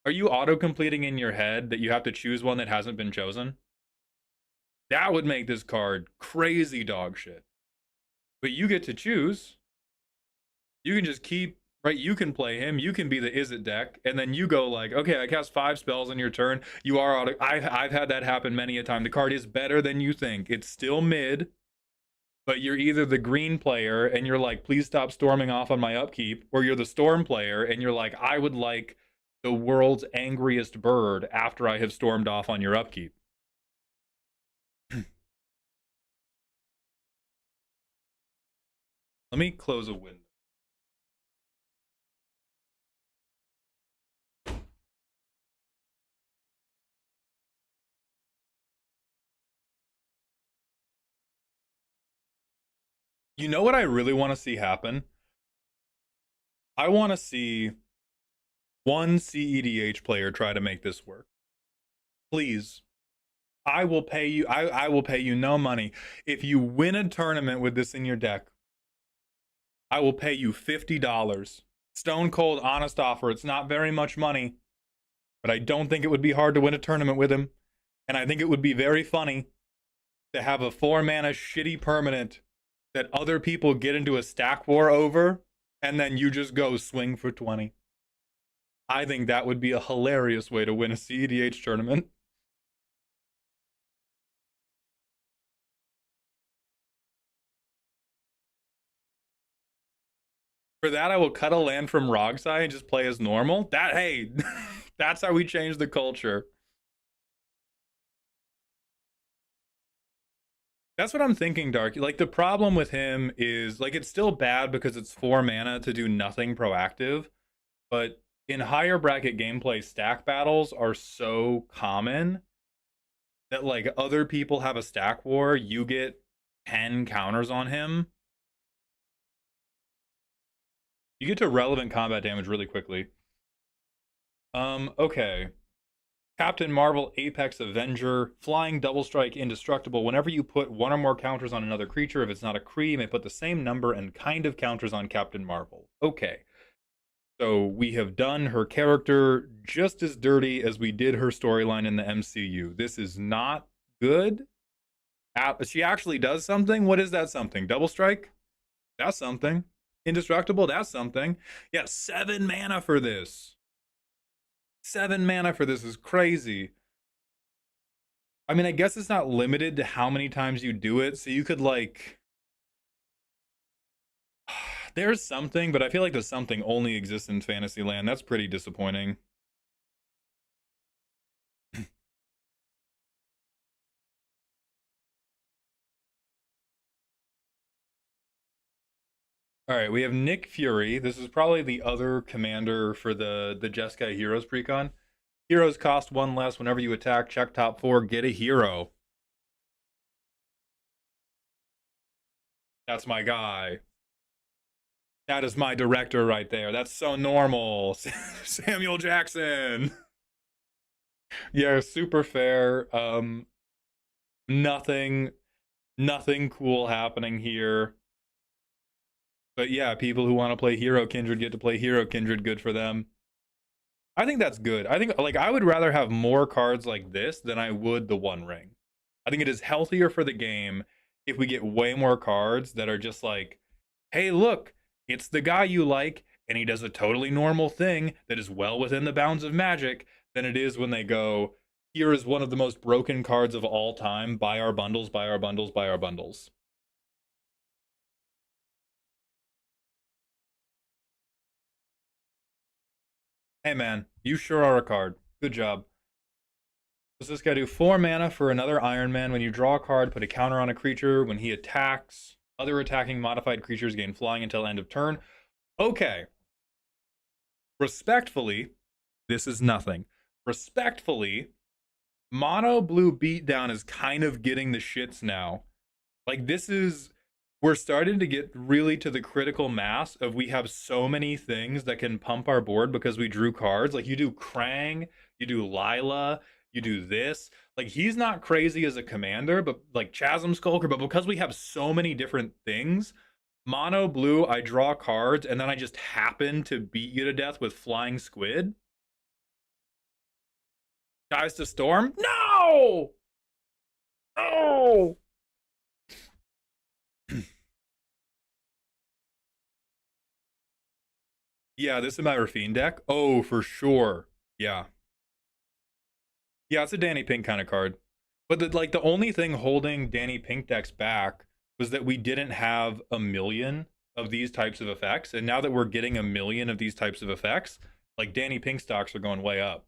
Are you auto completing in your head that you have to choose one that hasn't been chosen? That would make this card crazy dog shit. But you get to choose. You can just keep, right? You can play him. You can be the Izzet deck, and then you go like, okay, I cast 5 spells on your turn. You are auto. I've had that happen many a time. The card is better than you think. It's still mid, but you're either the green player and you're like, please stop storming off on my upkeep, or you're the storm player and you're like, I would like the world's angriest bird after I have stormed off on your upkeep. Let me close a window. You know what I really want to see happen? I want to see one CEDH player try to make this work. Please. I will pay you. I will pay you no money. If you win a tournament with this in your deck, I will pay you $50. Stone cold honest offer. It's not very much money, but I don't think it would be hard to win a tournament with him. And I think it would be very funny to have a 4-mana shitty permanent that other people get into a stack war over, and then you just go swing for 20. I think that would be a hilarious way to win a CEDH tournament. For that, I will cut a land from Rogsai and just play as normal. That, hey, that's how we change the culture. That's what I'm thinking, Dark. Like, the problem with him is, like, it's still bad because it's 4 mana to do nothing proactive. But in higher bracket gameplay, stack battles are so common that, like, other people have a stack war, you get 10 counters on him. You get to relevant combat damage really quickly. Okay. Captain Marvel, Apex Avenger, Flying Double Strike, Indestructible. Whenever you put one or more counters on another creature, if it's not a Kree, you may put the same number and kind of counters on Captain Marvel. Okay. So we have done her character just as dirty as we did her storyline in the MCU. This is not good. She actually does something. What is that something? Double Strike? That's something. Indestructible? That's something. Yeah, 7 mana for this. 7 mana for this is crazy. I mean, I guess it's not limited to how many times you do it, so you could, like... There's something, but I feel like the something only exists in Fantasyland. That's pretty disappointing. All right, we have Nick Fury. This is probably the other commander for the Jeskai Heroes precon. Heroes cost 1 less whenever you attack. Check top 4, get a hero. That's my guy. That is my director right there. That's so normal. Samuel Jackson. Yeah, super fair. Nothing cool happening here. But yeah, people who want to play Hero Kindred get to play Hero Kindred. Good for them. I think that's good. I think, like, I would rather have more cards like this than I would the One Ring. I think it is healthier for the game if we get way more cards that are just like, hey, look, it's the guy you like, and he does a totally normal thing that is well within the bounds of Magic, than it is when they go, here is one of the most broken cards of all time. Buy our bundles, buy our bundles, buy our bundles. Hey man, you sure are a card. Good job. Does this guy do 4 mana for another Iron Man? When you draw a card, put a counter on a creature. When he attacks, other attacking modified creatures gain flying until end of turn. Okay. Respectfully, this is nothing. Respectfully, Mono Blue Beatdown is kind of getting the shits now. Like, this is... We're starting to get really to the critical mass of we have so many things that can pump our board because we drew cards. Like, you do Krang, you do Lila, you do this. Like, he's not crazy as a commander, but like Chasm Skulker, but because we have so many different things, Mono Blue, I draw cards, and then I just happen to beat you to death with Flying Squid. Dies to Storm? No! No! Yeah, this is my Rafine deck. Oh, for sure. Yeah. Yeah, it's a Danny Pink kind of card. But the only thing holding Danny Pink decks back was that we didn't have a million of these types of effects. And now that we're getting a million of these types of effects, like, Danny Pink stocks are going way up.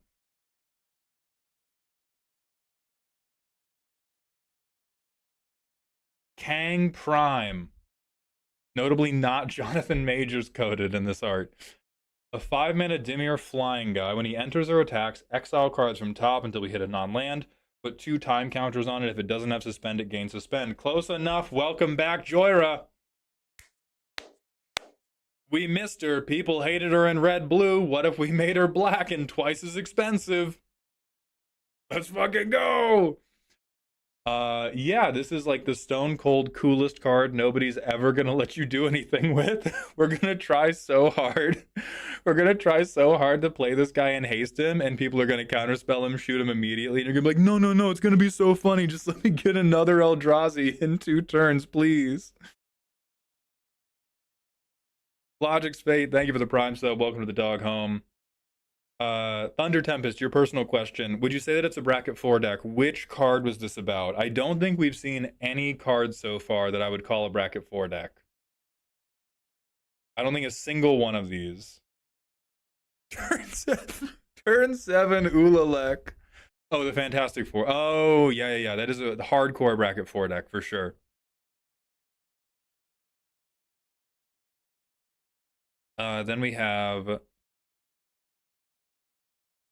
Kang Prime. Notably not Jonathan Majors coded in this art. A 5-mana Dimir flying guy. When he enters or attacks, exile cards from top until we hit a non-land. Put 2 time counters on it. If it doesn't have suspend, it gains suspend. Close enough. Welcome back, Joyra. We missed her. People hated her in red-blue. What if we made her black and twice as expensive? Let's fucking go! Yeah, this is like the stone cold coolest card nobody's ever gonna let you do anything with. We're gonna try so hard. We're gonna try so hard to play this guy and haste him, and people are gonna counterspell him, shoot him immediately, and you're gonna be like, no, it's gonna be so funny. Just let me get another Eldrazi in 2 turns, please. Logic's Fate, thank you for the Prime sub. Welcome to the dog home. Thunder Tempest, your personal question. Would you say that it's a bracket 4 deck? Which card was this about? I don't think we've seen any cards so far that I would call a bracket 4 deck. I don't think a single one of these. Turn 7 Ulalek. Oh, the Fantastic Four. Oh, yeah. That is a hardcore bracket 4 deck for sure. Then we have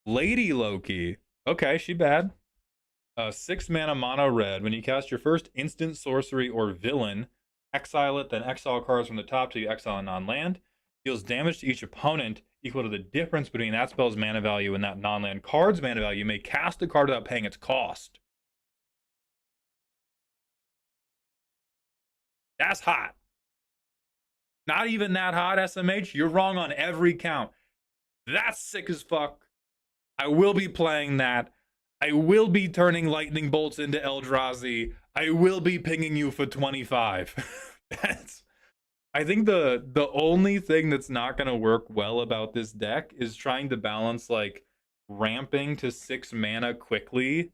Lady Loki. Okay, she bad. 6 mana mono red. When you cast your first instant sorcery or villain, exile it, then exile cards from the top till you exile a non-land. Deals damage to each opponent equal to the difference between that spell's mana value and that non-land card's mana value. You may cast a card without paying its cost. That's hot. Not even that hot, SMH. You're wrong on every count. That's sick as fuck. I will be playing that. I will be turning lightning bolts into Eldrazi. I will be pinging you for 25. I think the only thing that's not going to work well about this deck is trying to balance like ramping to 6 mana quickly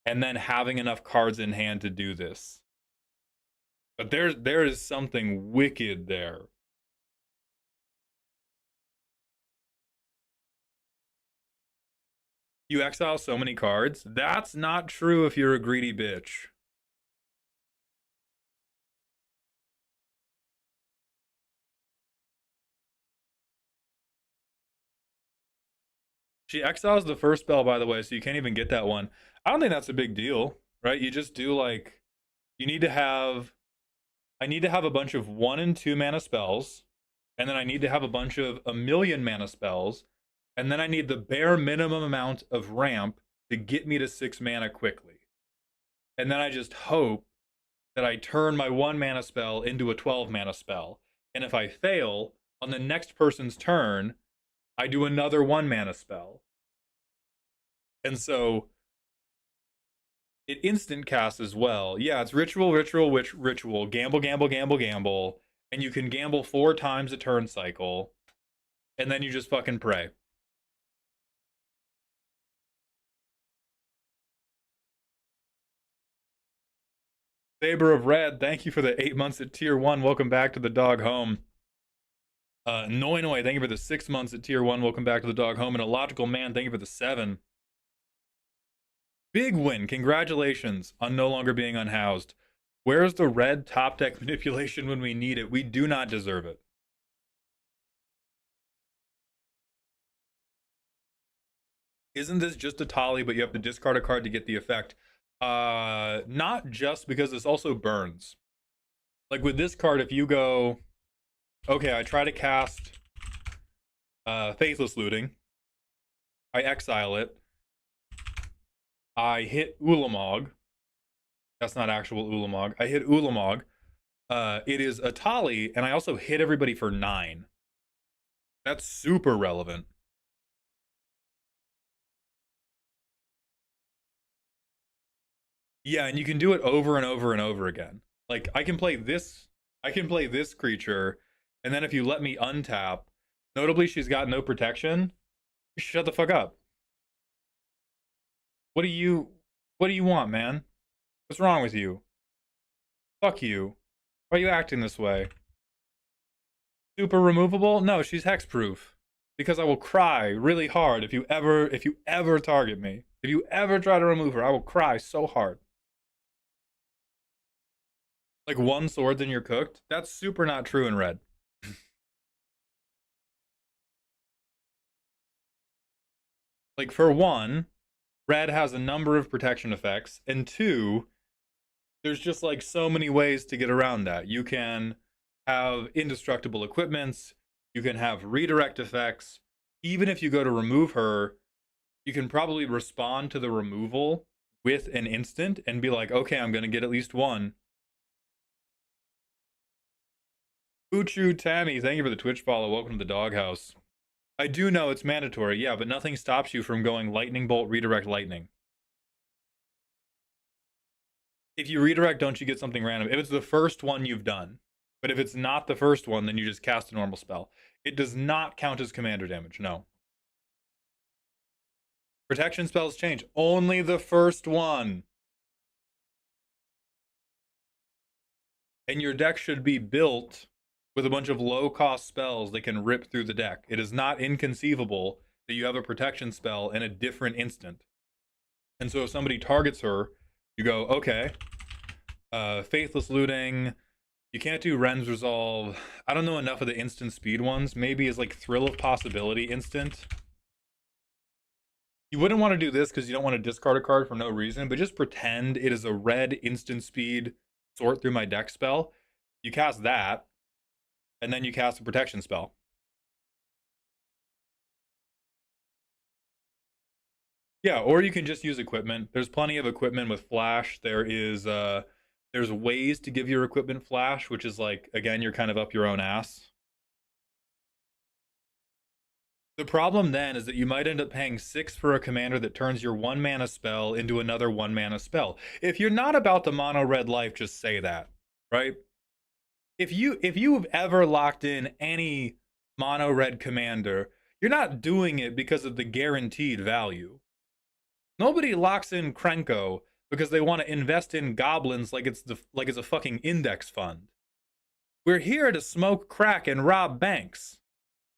and then having enough cards in hand to do this. But there is something wicked there. You exile so many cards? That's not true if you're a greedy bitch. She exiles the first spell, by the way, so you can't even get that one. I don't think that's a big deal, right? You just do like, you need to have, I need to have a bunch of 1 and 2 mana spells, and then I need to have a bunch of 1,000,000 mana spells, and then I need the bare minimum amount of ramp to get me to 6 mana quickly. And then I just hope that I turn my 1 mana spell into a 12 mana spell. And if I fail, on the next person's turn, I do another 1 mana spell. And so it instant casts as well. Yeah, it's ritual, gamble, gamble, gamble, gamble. And you can gamble 4 times a turn cycle. And then you just fucking pray. Saber of Red, thank you for the 8 months at tier 1. Welcome back to the dog home. Noi, thank you for the 6 months at tier 1. Welcome back to the dog home. And Illogical Man, thank you for the 7. Big win. Congratulations on no longer being unhoused. Where's the red top deck manipulation when we need it? We do not deserve it. Isn't this just a Tali, but you have to discard a card to get the effect? Not just, because this also burns. Like with this card, if you go, okay, I try to cast Faithless Looting. I exile it. I hit Ulamog. That's not actual Ulamog. I hit Ulamog. It is a Tali, and I also hit everybody for 9. That's super relevant. Yeah, and you can do it over and over and over again. Like, I can play this creature, and then if you let me untap, notably she's got no protection, shut the fuck up. What do you want, man? What's wrong with you? Fuck you. Why are you acting this way? Super removable? No, she's hexproof. Because I will cry really hard if you ever target me. If you ever try to remove her, I will cry so hard. Like 1 sword, then you're cooked? That's super not true in red. Like, for 1, red has a number of protection effects, and 2, there's just like so many ways to get around that. You can have indestructible equipments, you can have redirect effects. Even if you go to remove her, you can probably respond to the removal with an instant and be like, okay, I'm going to get at least 1. Uchu Tammy, thank you for the Twitch follow. Welcome to the doghouse. I do know it's mandatory, yeah, but nothing stops you from going lightning bolt, redirect, lightning. If you redirect, don't you get something random? If it's the first one you've done. But if it's not the first one, then you just cast a normal spell. It does not count as commander damage, no. Protection spells change. Only the first one. And your deck should be built with a bunch of low-cost spells that can rip through the deck. It is not inconceivable that you have a protection spell in a different instant. And so if somebody targets her, you go, okay, Faithless Looting, you can't do Ren's Resolve. I don't know enough of the instant speed ones. Maybe it's like Thrill of Possibility instant. You wouldn't want to do this because you don't want to discard a card for no reason, but just pretend it is a red instant speed sort through my deck spell. You cast that, and then you cast a protection spell. Yeah, or you can just use equipment. There's plenty of equipment with flash. There's ways to give your equipment flash, which is like, again, you're kind of up your own ass. The problem then is that you might end up paying 6 for a commander that turns your 1 mana spell into another 1 mana spell. If you're not about the mono red life, just say that, right? If you've ever locked in any mono red commander, you're not doing it because of the guaranteed value. Nobody locks in Krenko because they want to invest in goblins like it's a fucking index fund. We're here to smoke crack and rob banks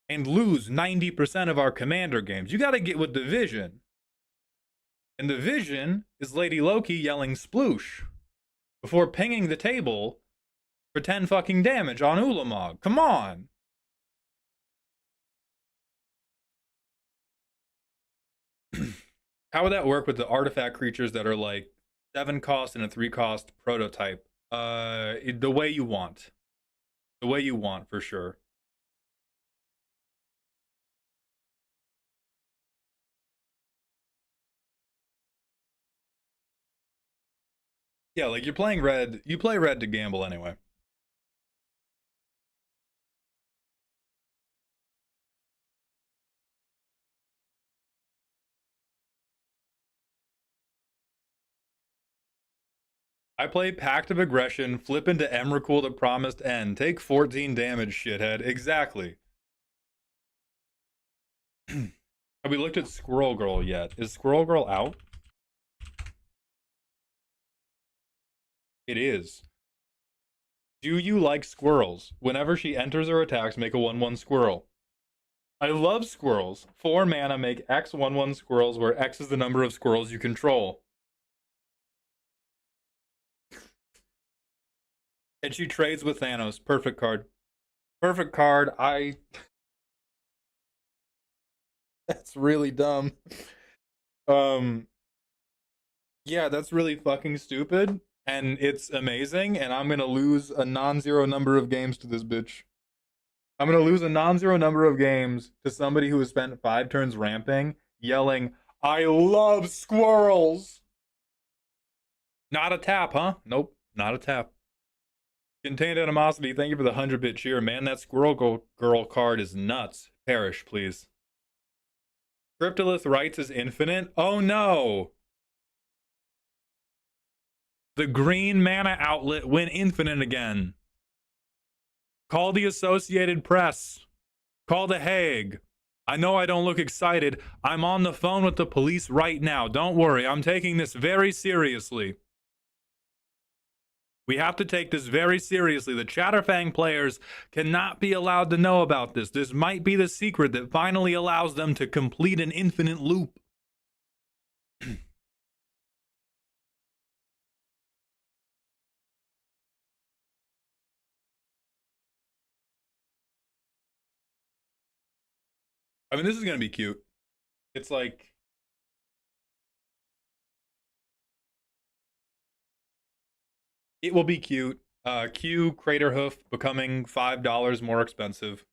and lose 90% of our commander games. You got to get with the vision. And the vision is Lady Loki yelling sploosh before pinging the table for 10 fucking damage on Ulamog. Come on. How would that work with the artifact creatures that are like 7 cost and a 3 cost prototype? The way you want. The way you want, for sure. Yeah, like you're playing red. You play red to gamble anyway. I play Pact of Aggression, flip into Emrakul the Promised End, take 14 damage, shithead. Exactly. Have we looked at Squirrel Girl yet? Is Squirrel Girl out? It is. Do you like squirrels? Whenever she enters or attacks, make a 1/1 squirrel. I love squirrels. 4 mana, make X 1/1 squirrels, where X is the number of squirrels you control. And she trades with Thanos. Perfect card. Perfect card. That's really dumb. Um, yeah, that's really fucking stupid. And it's amazing, and I'm gonna lose a non-zero number of games to this bitch. I'm gonna lose a non-zero number of games to somebody who has spent 5 turns ramping, yelling, I love squirrels! Not a tap, huh? Nope, not a tap. Contained Animosity, thank you for the 100-bit cheer. Man, that Squirrel Girl card is nuts. Perish, please. Cryptolith Rights is infinite? Oh no! The green mana outlet went infinite again. Call the Associated Press. Call the Hague. I know I don't look excited. I'm on the phone with the police right now. Don't worry, I'm taking this very seriously. We have to take this very seriously. The Chatterfang players cannot be allowed to know about this. This might be the secret that finally allows them to complete an infinite loop. I mean, this is going to be cute. It's like... It will be cute. Q Craterhoof becoming $5 more expensive.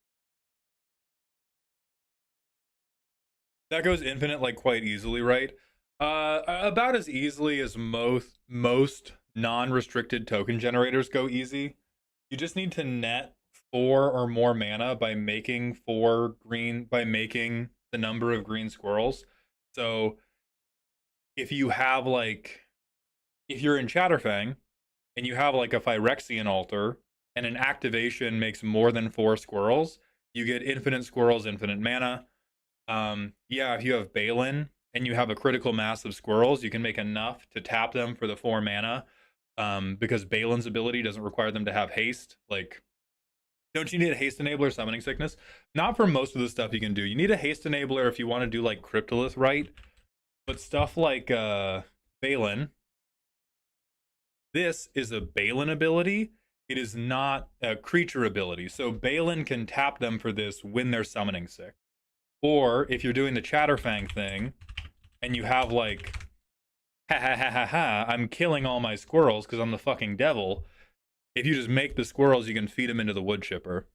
That goes infinite like quite easily, right? About as easily as most non-restricted token generators go easy. You just need to net 4 or more mana by making the number of green squirrels. So if you're in Chatterfang and you have like a Phyrexian altar and an activation makes more than 4 squirrels, you get infinite squirrels, infinite mana. Yeah, if you have Balin and you have a critical mass of squirrels, you can make enough to tap them for the 4 mana. Because Balin's ability doesn't require them to have haste. Like, don't you need a haste enabler, Summoning Sickness? Not for most of the stuff you can do. You need a haste enabler if you want to do like Cryptolith right. But stuff like Balin, this is a Balin ability. It is not a creature ability. So Balin can tap them for this when they're summoning sick. Or if you're doing the Chatterfang thing and you have like, ha ha ha ha ha, I'm killing all my squirrels because I'm the fucking devil. If you just make the squirrels, you can feed them into the wood chipper.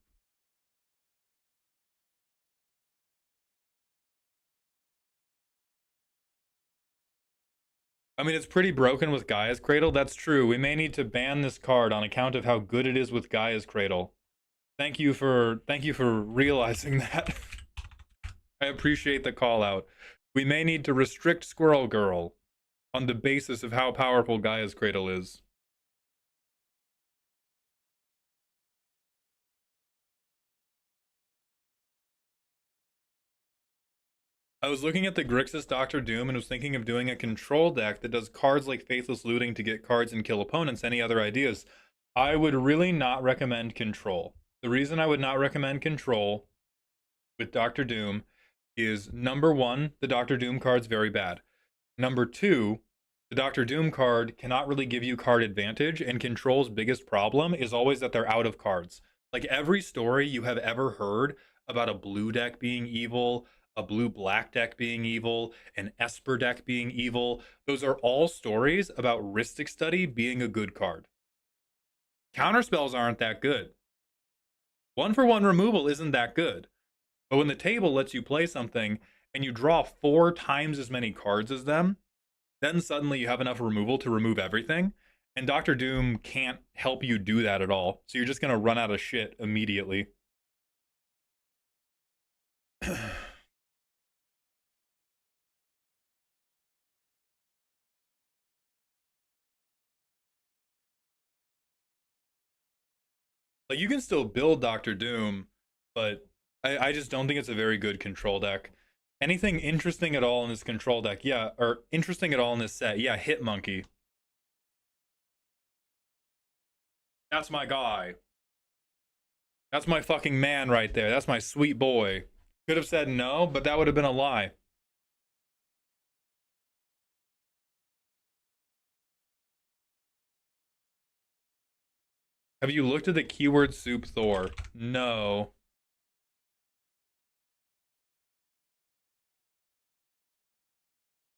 I mean, it's pretty broken with Gaia's Cradle. That's true. We may need to ban this card on account of how good it is with Gaia's Cradle. Thank you for realizing that. I appreciate the call out. We may need to restrict Squirrel Girl on the basis of how powerful Gaia's Cradle is. I was looking at the Grixis Doctor Doom and was thinking of doing a control deck that does cards like Faithless Looting to get cards and kill opponents. Any other ideas? I would really not recommend control. The reason I would not recommend control with Doctor Doom is, number one, the Doctor Doom card's very bad. Number two, the Doctor Doom card cannot really give you card advantage, and control's biggest problem is always that they're out of cards. Like, every story you have ever heard about a blue deck being evil, a blue-black deck being evil, an Esper deck being evil, those are all stories about Rhystic Study being a good card. Counterspells aren't that good. 1-for-1 removal isn't that good. But when the table lets you play something and you draw 4 times as many cards as them, then suddenly you have enough removal to remove everything. And Doctor Doom can't help you do that at all. So you're just going to run out of shit immediately. Like, you can still build Doctor Doom, but I just don't think it's a very good control deck. Anything interesting at all in this control deck? Yeah, or interesting at all in this set? Yeah, Hitmonkey. That's my guy. That's my fucking man right there. That's my sweet boy. Could have said no, but that would have been a lie. Have you looked at the keyword soup Thor? No.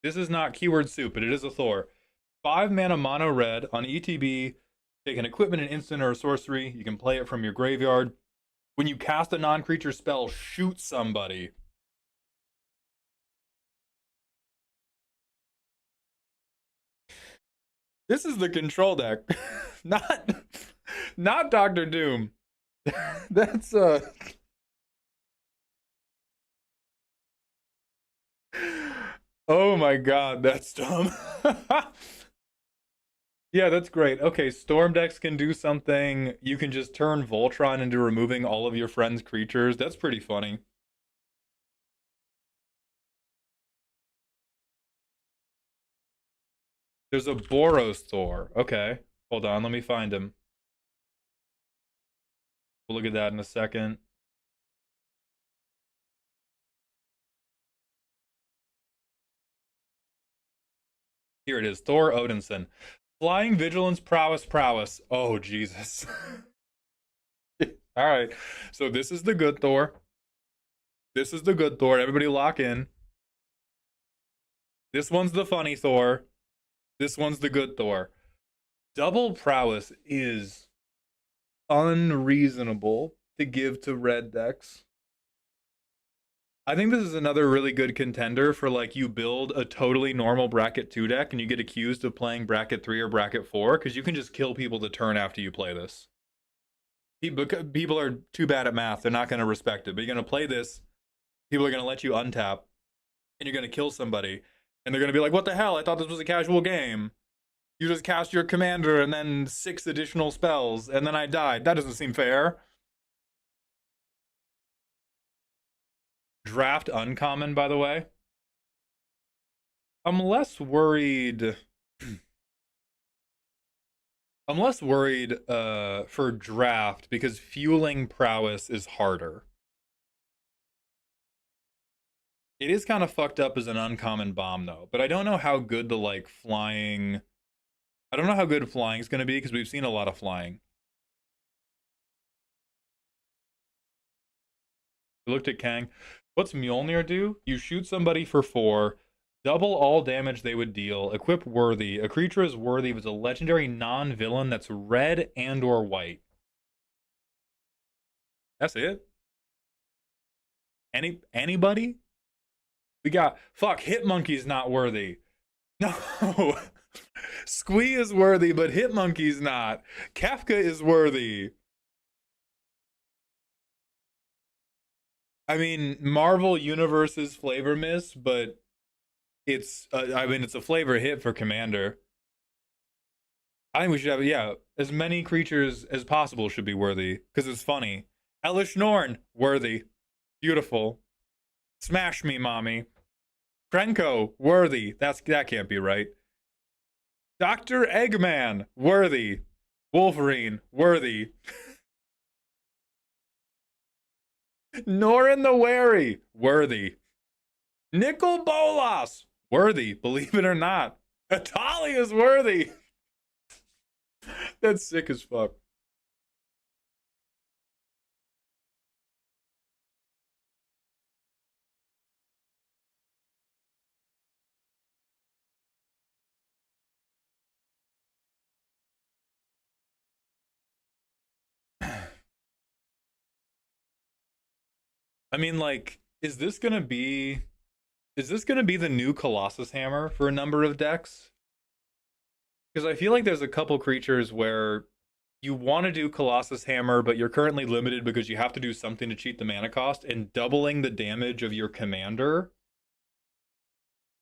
This is not keyword soup, but it is a Thor. 5 mana mono red on ETB. Take an equipment, an instant, or a sorcery. You can play it from your graveyard. When you cast a non-creature spell, shoot somebody. This is the control deck. not Doctor Doom. That's oh my god, that's dumb. Yeah, that's great. Okay, Storm decks can do something. You can just turn Voltron into removing all of your friend's creatures. That's pretty funny. There's a Boros Thor. Okay, hold on, let me find him. We'll look at that in a second. Here it is, Thor Odinson. Flying Vigilance, Prowess. Oh, Jesus. All right, so this is the good Thor. This is the good Thor. Everybody lock in. This one's the funny Thor. This one's the good Thor. Double Prowess is unreasonable to give to red decks. I think this is another really good contender for, like, you build a totally normal bracket 2 deck and you get accused of playing bracket 3 or bracket 4 because you can just kill people the turn after you play this. People are too bad at math. They're not going to respect it. But you're going to play this. People are going to let you untap and you're going to kill somebody. And they're going to be like, what the hell? I thought this was a casual game. You just cast your commander and then 6 additional spells. And then I died. That doesn't seem fair. Draft uncommon, by the way. I'm less worried. I'm less worried for draft because fueling prowess is harder. It is kind of fucked up as an uncommon bomb, though. But I don't know how good the, like, flying... I don't know how good flying is going to be because we've seen a lot of flying. We looked at Kang. What's Mjolnir do? You shoot somebody for 4, double all damage they would deal, equip worthy. A creature is worthy if it's a legendary non-villain that's red and or white. That's it? Anybody? We got... Fuck, Hitmonkey's not worthy. No. Squee is worthy, but Hitmonkey's not. Kafka is worthy. I mean, Marvel Universe's flavor miss, but I mean, it's a flavor hit for Commander. I think we should have, yeah, as many creatures as possible should be worthy because it's funny. Elish Norn, worthy, beautiful. Smash me, mommy. Krenko, worthy. That can't be right. Dr. Eggman, worthy. Wolverine, worthy. Norin the Wary, worthy. Nicol Bolas, worthy, believe it or not. Atali is worthy. That's sick as fuck. I mean, like, is this gonna be the new Colossus Hammer for a number of decks? Because I feel like there's a couple creatures where you want to do Colossus Hammer, but you're currently limited because you have to do something to cheat the mana cost, and doubling the damage of your commander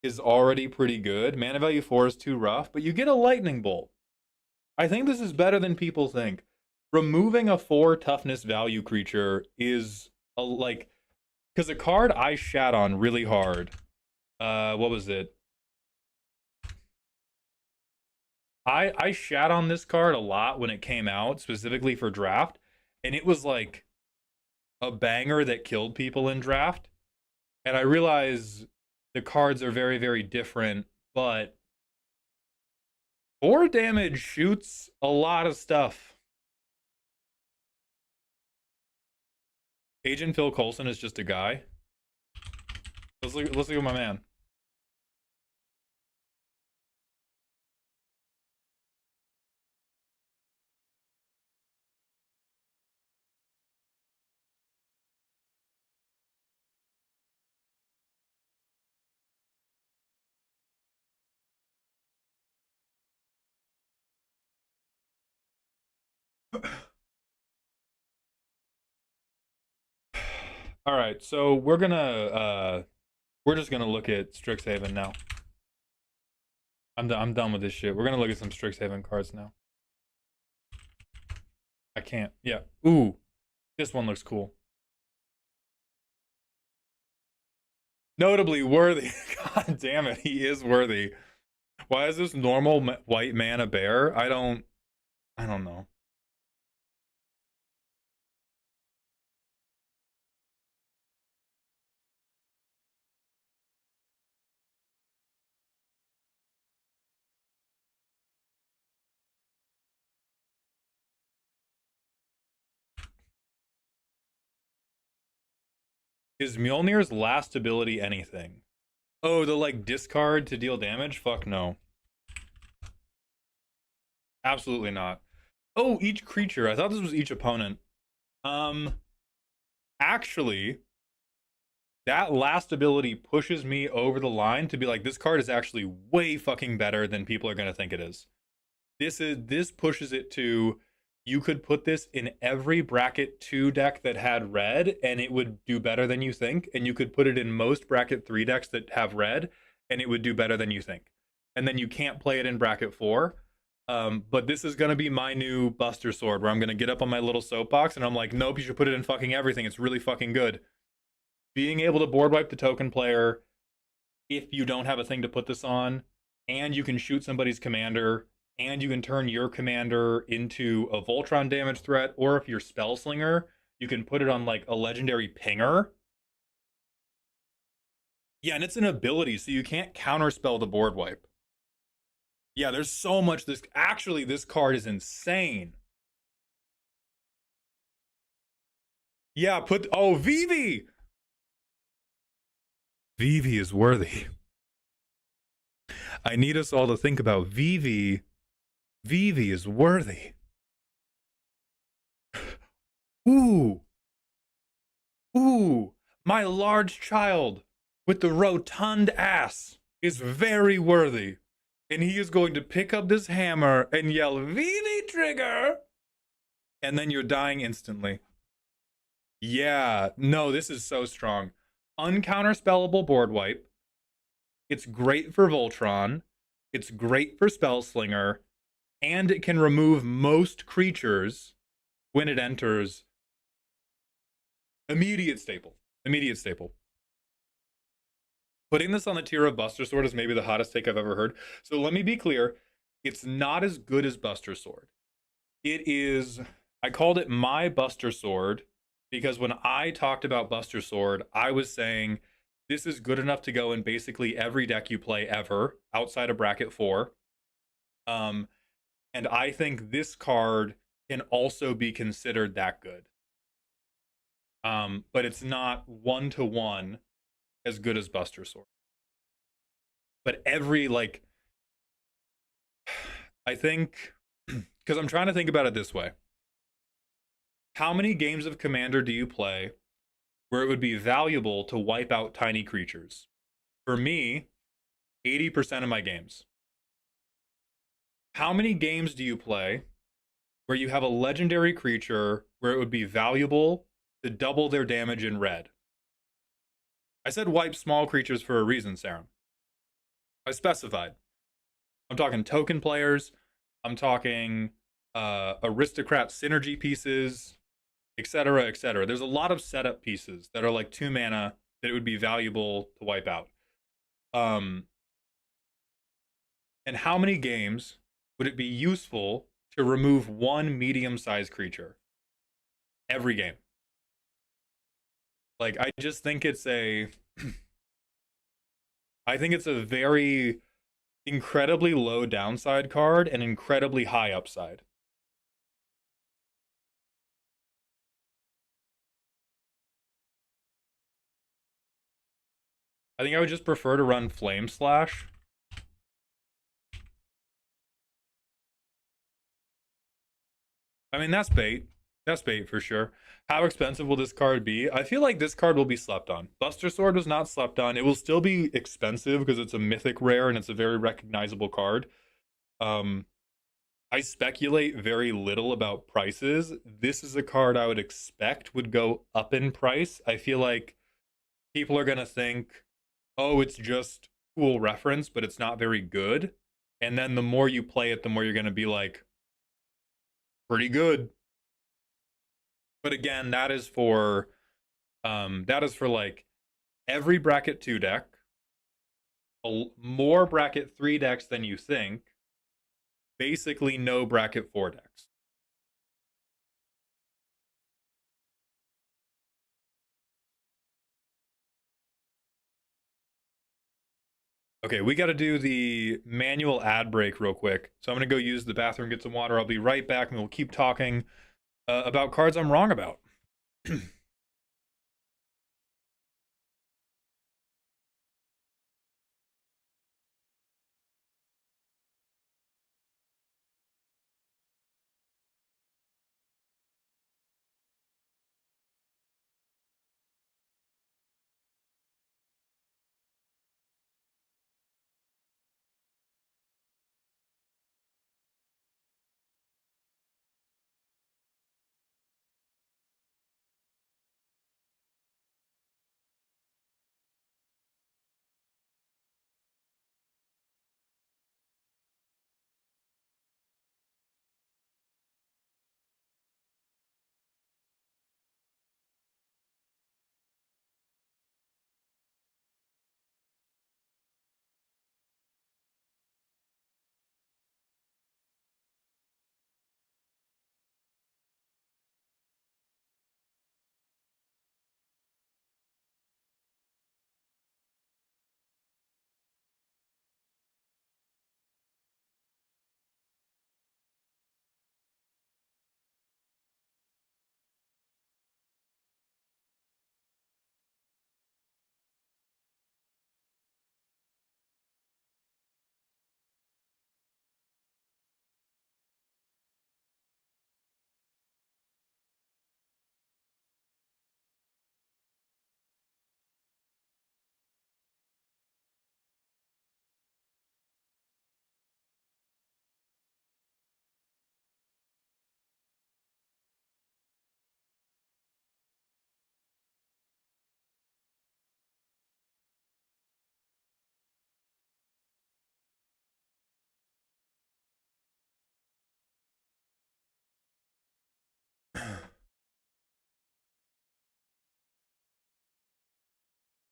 is already pretty good. Mana value 4 is too rough, but you get a Lightning Bolt. I think this is better than people think. Removing a 4 toughness value creature is like, because a card I shat on really hard. What was it? I shat on this card a lot when it came out, specifically for draft, and it was like a banger that killed people in draft. And I realize the cards are very, very different, but 4 damage shoots a lot of stuff. Agent Phil Coulson is just a guy. Let's look at my man. All right, so we're just gonna look at Strixhaven now. I'm done with this shit. We're gonna look at some Strixhaven cards now. I can't. Yeah. Ooh, this one looks cool. Notably worthy. God damn it, he is worthy. Why is this normal white man a bear? I don't know. Is Mjolnir's last ability anything? Oh, the like discard to deal damage? Fuck no. Absolutely not. Oh, each creature. I thought this was each opponent. Um, actually, that last ability pushes me over the line to be like, this card is actually way fucking better than people are gonna think it is. This pushes it to, you could put this in every bracket 2 deck that had red and it would do better than you think, and you could put it in most bracket 3 decks that have red and it would do better than you think. And then you can't play it in bracket 4. But this is gonna be my new Buster Sword, where I'm gonna get up on my little soapbox and I'm like, nope, you should put it in fucking everything. It's really fucking good. Being able to board wipe the token player if you don't have a thing to put this on, and you can shoot somebody's commander, and you can turn your commander into a Voltron damage threat, or if you're Spellslinger, you can put it on like a legendary pinger. Yeah, and it's an ability, so you can't counterspell the board wipe. Yeah, there's so much this. Actually, this card is insane. Yeah, oh, Vivi! Vivi is worthy. I need us all to think about Vivi. Vivi is worthy. Ooh. Ooh. My large child with the rotund ass is very worthy. And he is going to pick up this hammer and yell, "Vivi Trigger!" And then you're dying instantly. Yeah, no, this is so strong. Uncounterspellable board wipe. It's great for Voltron. It's great for Spellslinger. And it can remove most creatures when it enters. Immediate staple. Immediate staple. Putting this on the tier of Buster Sword is maybe the hottest take I've ever heard. So let me be clear. It's not as good as Buster Sword. It is, I called it my Buster Sword because when I talked about Buster Sword, I was saying this is good enough to go in basically every deck you play ever outside of bracket 4. And I think this card can also be considered that good. But it's not one-to-one as good as Buster Sword. But every, like, I think, because I'm trying to think about it this way. How many games of Commander do you play where it would be valuable to wipe out tiny creatures? For me, 80% of my games. How many games do you play where you have a legendary creature where it would be valuable to double their damage in red? I said wipe small creatures for a reason, Sarah. I specified. I'm talking token players. I'm talking aristocrat synergy pieces, etc., etc. There's a lot of setup pieces that are like 2 mana that it would be valuable to wipe out. And how many games would it be useful to remove one medium-sized creature? Every game. Like, I just think it's a I think it's a very incredibly low downside card and incredibly high upside. I think I would just prefer to run Flame Slash. I mean, that's bait. That's bait for sure. How expensive will this card be? I feel like this card will be slept on. Buster Sword was not slept on. It will still be expensive because it's a mythic rare and it's a very recognizable card. Um, I speculate very little about prices. This is a card I would expect would go up in price. I feel like people are going to think, oh, it's just cool reference, but it's not very good. And then the more you play it, the more you're going to be like, pretty good. But again, that is for like every bracket 2 deck, more bracket 3 decks than you think, basically no bracket 4 decks. Okay, we got to do the manual ad break real quick. So I'm going to go use the bathroom, get some water. I'll be right back, and we'll keep talking about cards I'm wrong about.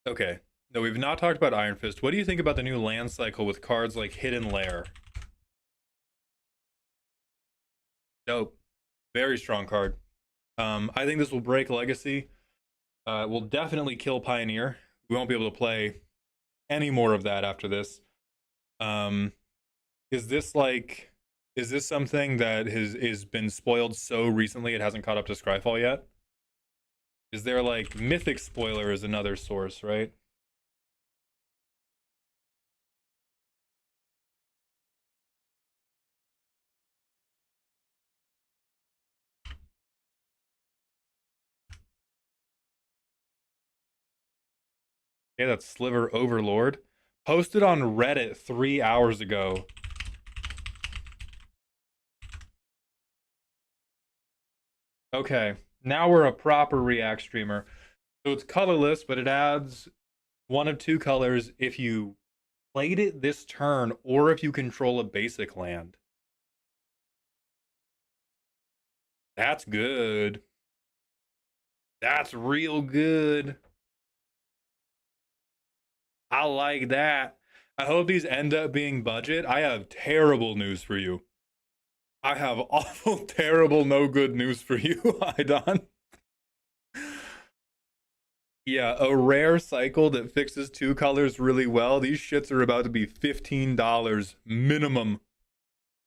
Okay. No, we've not talked about Iron Fist. What do you think about the new land cycle with cards like Hidden Lair? Dope. Very strong card. I think this will break Legacy. Will definitely kill Pioneer. We won't be able to play any more of that after this. Um, is this like, is this something that has been spoiled so recently it hasn't caught up to Scryfall yet? Is there like Mythic spoiler is another source, right? Yeah, that's Sliver Overlord. Posted on Reddit 3 hours ago. Okay, now we're a proper React streamer. So it's colorless, but it adds one of two colors if you played it this turn or if you control a basic land. That's good. That's real good. I like that. I hope these end up being budget. I have terrible news for you. I have awful, terrible, no good news for you, Idon. Yeah, a rare cycle that fixes two colors really well. These shits are about to be $15 minimum.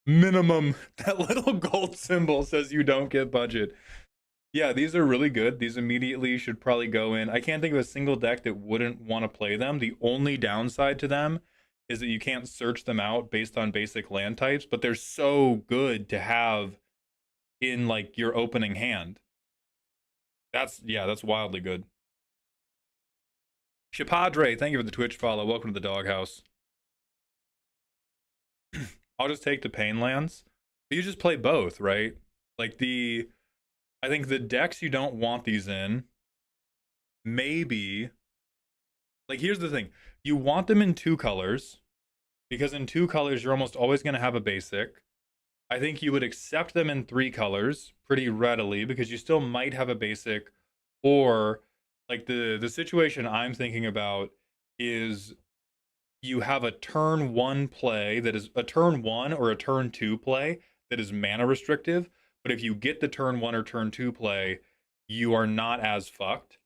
Minimum. That little gold symbol says you don't get budget. Yeah, these are really good. These immediately should probably go in. I can't think of a single deck that wouldn't want to play them. The only downside to them is that you can't search them out based on basic land types, but they're so good to have in like your opening hand. That's wildly good. Shapadre, thank you for the Twitch follow. Welcome to the doghouse. I'll just take the pain lands. You just play both, right? Like I think the decks you don't want these in, maybe. Like here's the thing: you want them in two colors because in two colors you're almost always going to have a basic. I think you would accept them in three colors pretty readily because you still might have a basic, or like the situation I'm thinking about is you have a turn one play that is a turn one or a turn two play that is mana restrictive, but if you get the turn one or turn two play, you are not as fucked.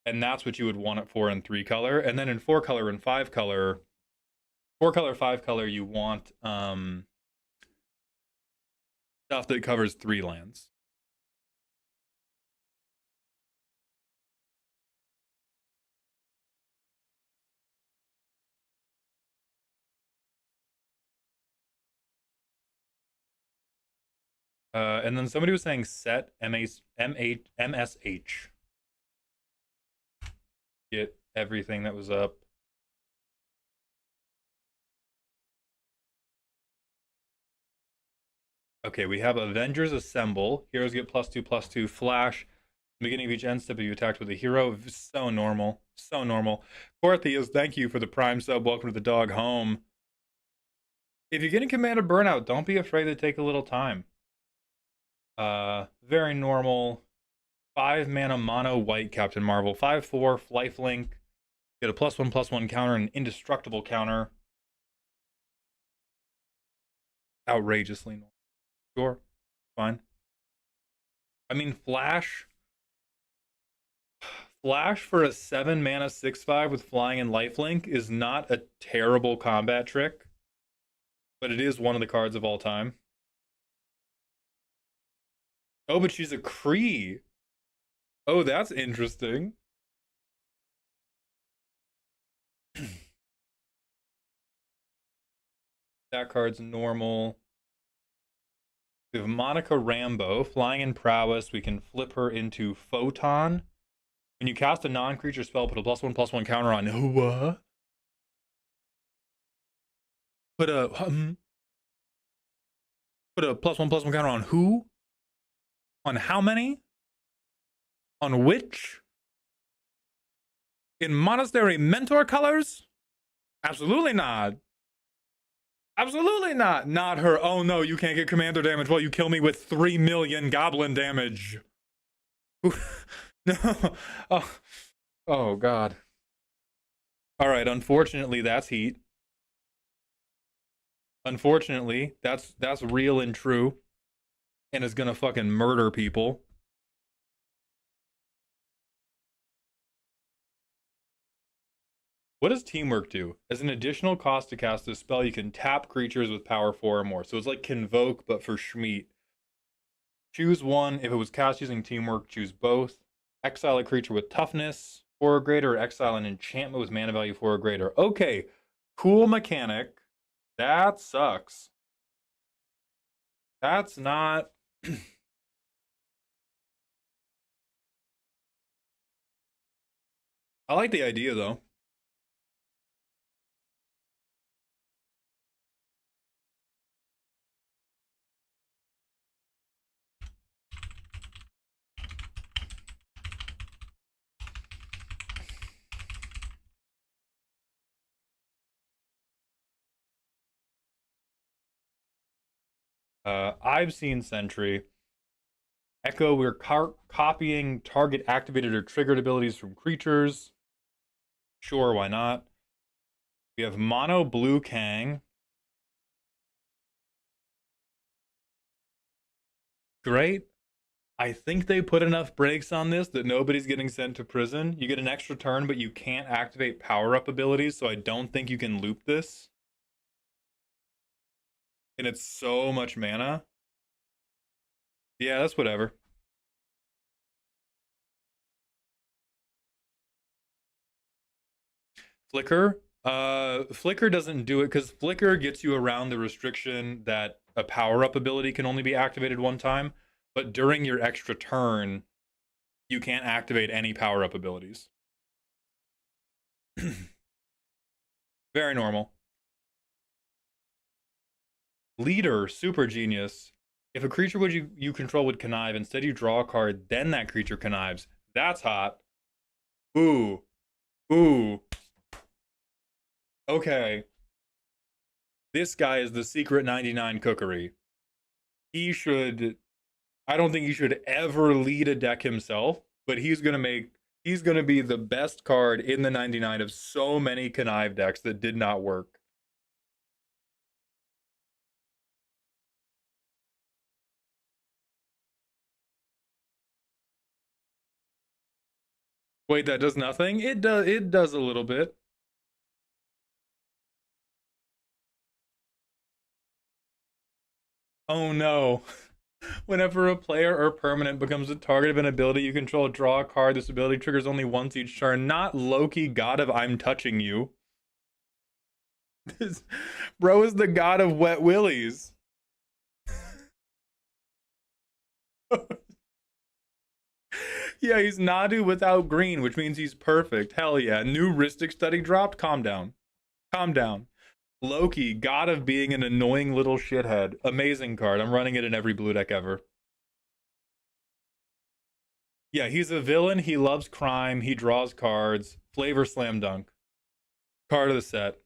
And that's what you would want it for in three color. And then in four color and five color, five color, you want stuff that covers three lands. And then somebody was saying set MSH. Get everything that was up. Okay, we have Avengers Assemble. Heroes get +2/+2. Flash. Beginning of each end step, you attacked with a hero. So normal. So normal. Cortheus, thank you for the prime sub. Welcome to the dog home. If you're getting Commander Burnout, don't be afraid to take a little time. Very normal. 5 mana mono white Captain Marvel. 5/4 lifelink. Get a +1/+1 counter, an indestructible counter. Outrageously normal. Sure. Fine. I mean, Flash for a 7 mana 6/5 with flying and lifelink is not a terrible combat trick, but it is one of the cards of all time. Oh, but she's a Kree. Oh, that's interesting. That card's normal. We have Monica Rambeau, flying in prowess. We can flip her into Photon. When you cast a non-creature spell, put a +1/+1 counter on what? Put a +1/+1 counter on who? On how many? On which? In Monastery Mentor colors? Absolutely not. Absolutely not. Not her. Oh no, you can't get commander damage while you kill me with 3 million goblin damage. No. Oh god. All right, unfortunately, that's heat. Unfortunately, that's real and true, and is gonna fucking murder people. What does teamwork do? As an additional cost to cast this spell, you can tap creatures with power 4 or more. So it's like Convoke, but for Schmeat. Choose one. If it was cast using teamwork, choose both. Exile a creature with toughness 4 or greater, or exile an enchantment with mana value 4 or greater. Okay, cool mechanic. That sucks. That's not. I like the idea though. I've seen Sentry. Echo, we're copying target activated or triggered abilities from creatures. Sure, why not? We have Mono Blue Kang. Great. I think they put enough breaks on this that nobody's getting sent to prison. You get an extra turn, but you can't activate power-up abilities, so I don't think you can loop this. And it's so much mana. Yeah, that's whatever. Flicker? Flicker doesn't do it because Flicker gets you around the restriction that a power-up ability can only be activated one time, but during your extra turn, you can't activate any power-up abilities. Very normal. Leader, super genius. If a creature you control would connive, instead you draw a card, then that creature connives. That's hot. Ooh. Ooh. Okay. This guy is the secret 99 cookery. He should I don't think he should ever lead a deck himself, but he's gonna be the best card in the 99 of so many connive decks that did not work. Wait, that does nothing? It does a little bit. Oh no. Whenever a player or permanent becomes a target of an ability you control, draw a card. This ability triggers only once each turn. Not Loki, god of I'm touching you. This bro is the god of wet willies. Yeah, he's Nadu without green, which means he's perfect. Hell yeah. New Rhystic study dropped. Calm down. Calm down. Loki, god of being an annoying little shithead. Amazing card. I'm running it in every blue deck ever. Yeah, he's a villain. He loves crime. He draws cards. Flavor slam dunk. Card of the set.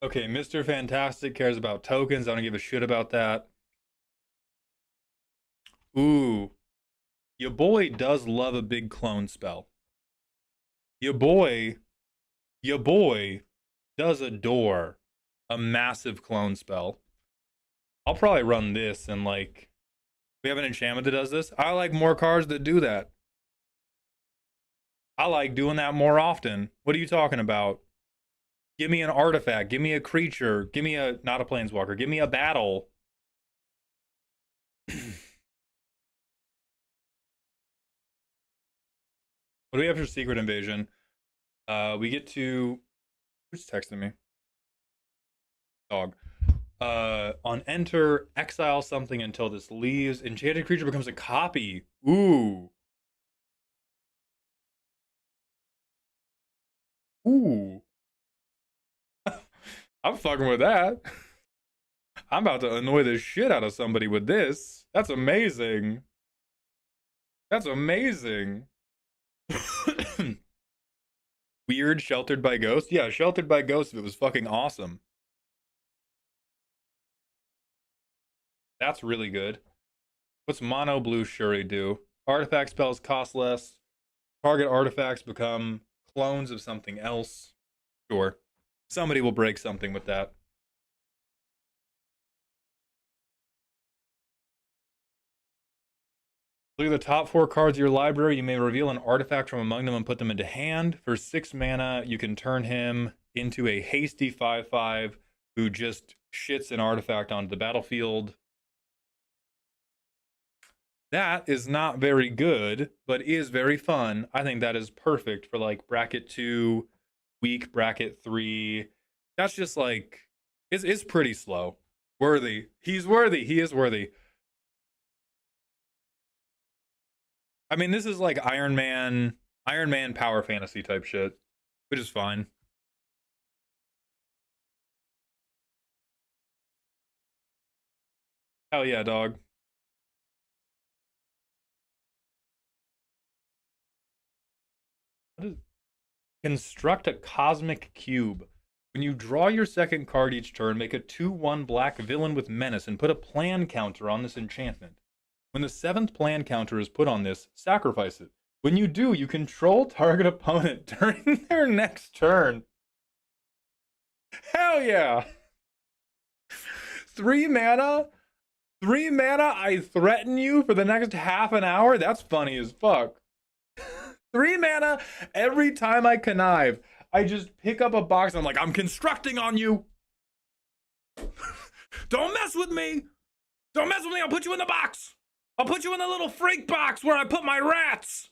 Okay, Mr. Fantastic cares about tokens. I don't give a shit about that. Ooh, your boy does love a big clone spell. Your boy, your boy does adore a massive clone spell. I'll probably run this and like we have an enchantment that does this. I like more cards that do that. I like doing that more often. What are you talking about? Give me an artifact, give me a creature, give me a not a planeswalker, give me a battle. What do we have for Secret Invasion? We get to who's texting me? Dog. On enter, exile something until this leaves. Enchanted creature becomes a copy. Ooh. Ooh. I'm fucking with that. I'm about to annoy the shit out of somebody with this. That's amazing. That's amazing. Weird Sheltered by Ghost? Yeah, Sheltered by Ghost if it was fucking awesome. That's really good. What's Mono Blue Shuri do? Artifact spells cost less. Target artifacts become clones of something else. Sure. Somebody will break something with that. Look at the top 4 cards of your library. You may reveal an artifact from among them and put them into hand. For 6 mana, you can turn him into a hasty 5/5 who just shits an artifact onto the battlefield. That is not very good, but is very fun. I think that is perfect for like bracket 2, weak bracket 3. That's just like, it's pretty slow. Worthy. He's worthy. He is worthy. I mean, this is like Iron Man power fantasy type shit, which is fine. Hell yeah, dog. What is, construct a cosmic cube. When you draw your second card each turn, make a 2/1 black villain with menace and put a plan counter on this enchantment. When the 7th plan counter is put on this, sacrifice it. When you do, you control target opponent during their next turn. Hell yeah! 3 mana? 3 mana, I threaten you for the next half an hour? That's funny as fuck. 3 mana, every time I connive, I just pick up a box and I'm like, I'm constructing on you. Don't mess with me. Don't mess with me. I'll put you in the box. I'll put you in the little freak box where I put my rats.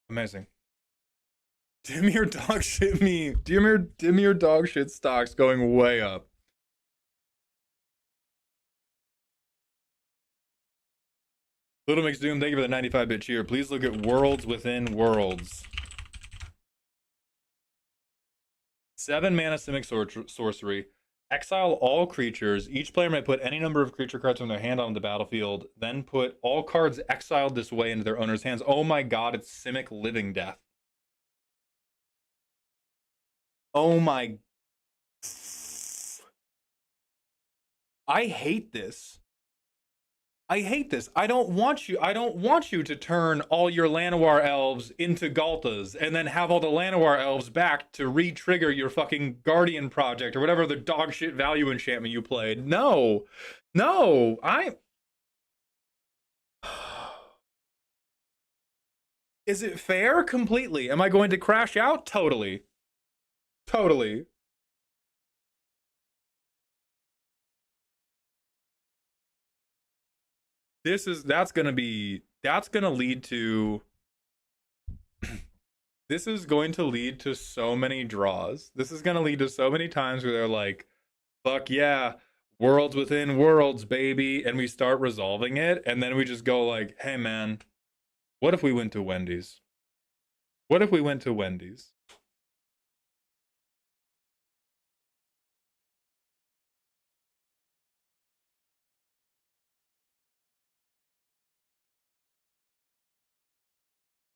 Amazing. Dimir dog shit me. Dimir dog shit stocks going way up. Little Mix Doom, thank you for the 95-bit cheer. Please look at Worlds Within Worlds. 7 mana Simic Sorcery. Exile all creatures. Each player may put any number of creature cards from their hand on the battlefield, then put all cards exiled this way into their owner's hands. Oh my god, it's Simic Living Death. Oh my... I hate this. I hate this. I don't want you to turn all your Llanowar elves into Galtas and then have all the Llanowar elves back to re-trigger your fucking Guardian project or whatever the dog shit value enchantment you played. No. No. Is it fair? Completely. Am I going to crash out? Totally. Totally. That's gonna lead to this is going to lead to so many draws. This is gonna lead to so many times where they're like, fuck yeah, worlds within worlds, baby, and we start resolving it, and then we just go like, hey man, what if we went to Wendy's? What if we went to Wendy's?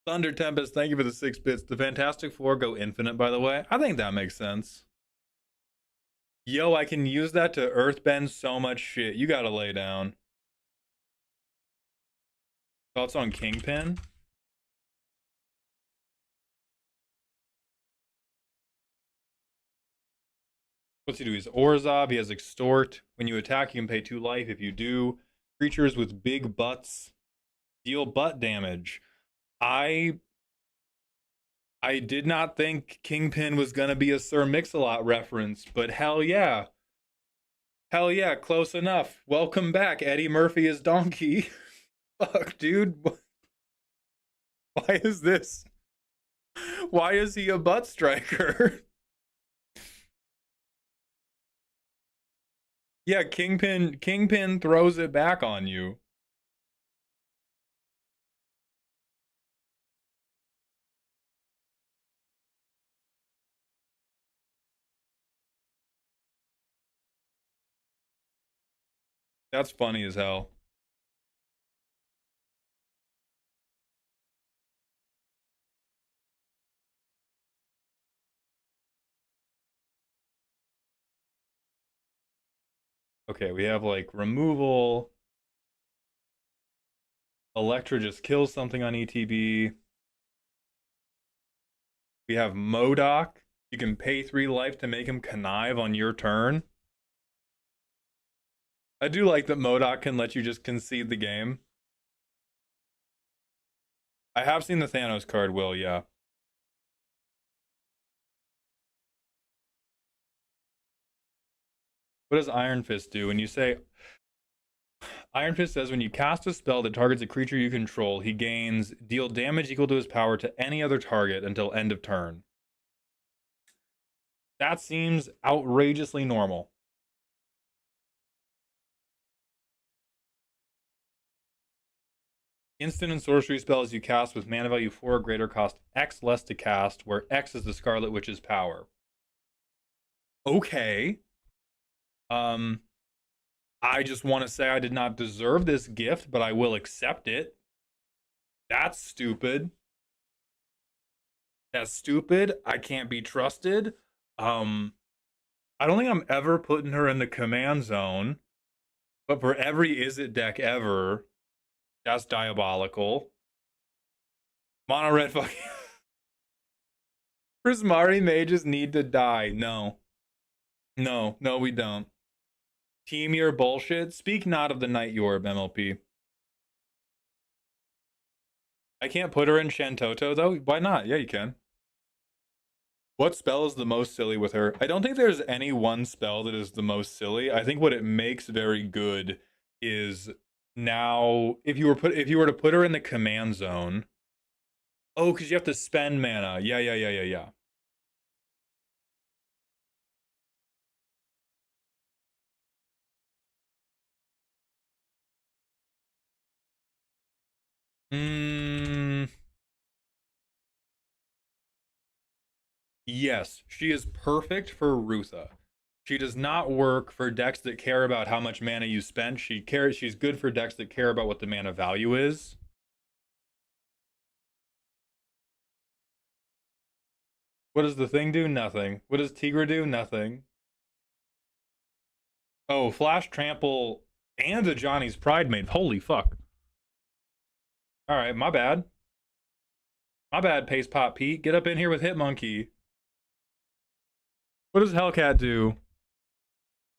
Thunder Tempest, thank you for the 6 bits. The Fantastic Four go infinite, by the way. I think that makes sense. Yo, I can use that to earthbend so much shit. You gotta lay down. Thoughts on Kingpin? What's he do? He's Orzhov. He has Extort. When you attack, you can pay 2 life. If you do, creatures with big butts deal butt damage. I did not think Kingpin was gonna be a Sir Mix-a-Lot reference, but hell yeah. Hell yeah, close enough. Welcome back, Eddie Murphy as Donkey. Fuck, dude. Why is this? Why is he a butt striker? Yeah, Kingpin throws it back on you. That's funny as hell. Okay, we have like removal. Electra just kills something on ETB. We have MODOK. You can pay 3 life to make him connive on your turn. I do like that MODOK can let you just concede the game. I have seen the Thanos card, Will, yeah. What does Iron Fist do? When you say Iron Fist says when you cast a spell that targets a creature you control, he gains deal damage equal to his power to any other target until end of turn. That seems outrageously normal. Instant and sorcery spells you cast with mana value 4 or greater cost X less to cast, where X is the Scarlet Witch's power. Okay. I just want to say I did not deserve this gift, but I will accept it. That's stupid. That's stupid. I can't be trusted. I don't think I'm ever putting her in the command zone. But for every Izzet deck ever, that's diabolical. Mono red fucking Prismari mages need to die. No. No, we don't. Team your bullshit. Speak not of the Night Yorb, MLP. I can't put her in Shantoto, though. Why not? Yeah, you can. What spell is the most silly with her? I don't think there's any one spell that is the most silly. I think what it makes very good is now if you were to put her in the command zone. Oh, because you have to spend mana. Yeah. Yes, she is perfect for Rutha. She does not work for decks that care about how much mana you spent. She's good for decks that care about what the mana value is. What does the thing do? Nothing. What does Tigra do? Nothing. Oh, Flash Trample and a Johnny's Pride Mate. Holy fuck. Alright, my bad. My bad, Pace Pop Pete. Get up in here with Hitmonkey. What does Hellcat do?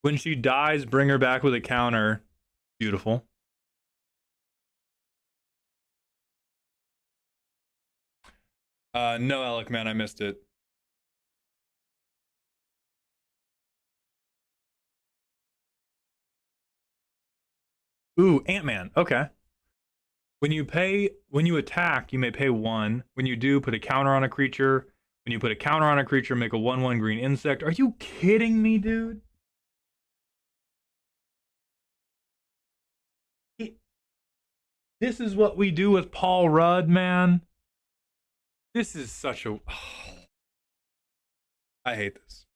When she dies, bring her back with a counter. Beautiful. No, Alec, man, I missed it. Ooh, Ant-Man. Okay. When you attack, you may pay 1. When you do, put a counter on a creature. When you put a counter on a creature, make a 1/1 green insect. Are you kidding me, dude? This is what we do with Paul Rudd, man. This is such a... I hate this.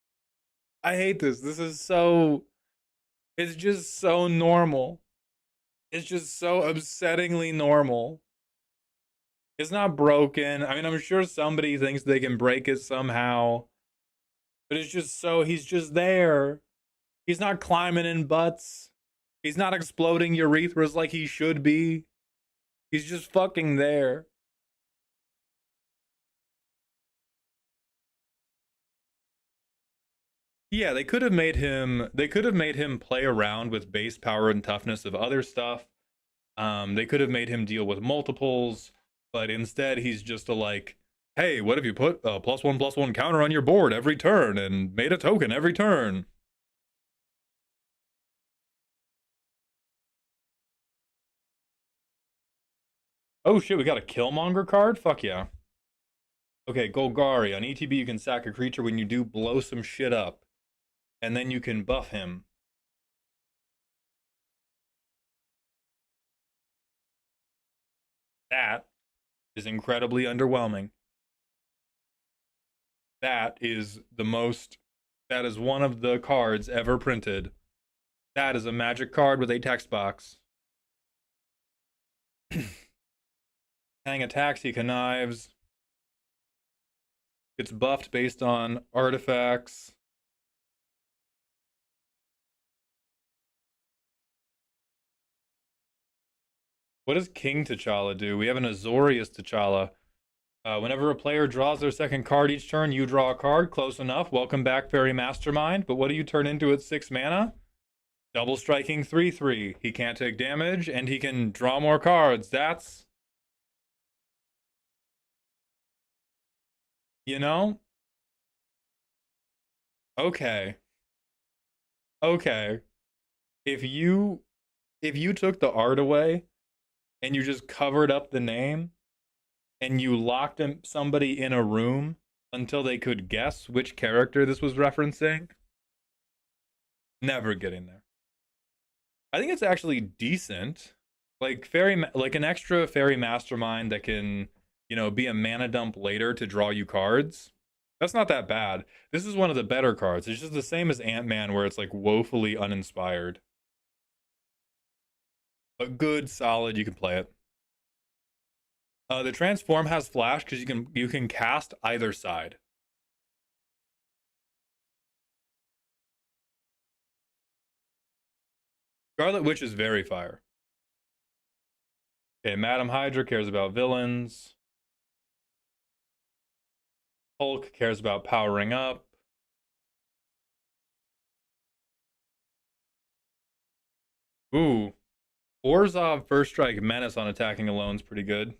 I hate this. This is so... It's just so normal. It's just so upsettingly normal. It's not broken. I mean, I'm sure somebody thinks they can break it somehow. But it's just so... He's just there. He's not climbing in butts. He's not exploding urethras like he should be. He's just fucking there. Yeah, they could have made him play around with base power and toughness of other stuff. They could have made him deal with multiples, but instead he's just a like, hey, what if you put a +1/+1 counter on your board every turn and made a token every turn? Oh shit, we got a Killmonger card? Fuck yeah. Okay, Golgari. On ETB, you can sack a creature. When you do, blow some shit up. And then you can buff him. That is incredibly underwhelming. That is one of the cards ever printed. That is a magic card with a text box. Hang attacks, he connives. It's buffed based on artifacts. What does King T'Challa do? We have an Azorius T'Challa. Whenever a player draws their second card each turn, you draw a card. Close enough. Welcome back, Fairy Mastermind. But what do you turn into at 6 mana? Double striking 3/3. He can't take damage, and he can draw more cards. That's... You know? Okay. Okay. If you took the art away and you just covered up the name and you locked somebody in a room until they could guess which character this was referencing, never getting there. I think it's actually decent. Like like an extra Fairy Mastermind that can, you know, be a mana dump later to draw you cards. That's not that bad. This is one of the better cards. It's just the same as Ant-Man, where it's like woefully uninspired. But good, solid, you can play it. The transform has flash because you can cast either side. Scarlet Witch is very fire. Okay, Madam Hydra cares about villains. Hulk cares about powering up. Ooh. Orzhov First Strike Menace on attacking alone is pretty good.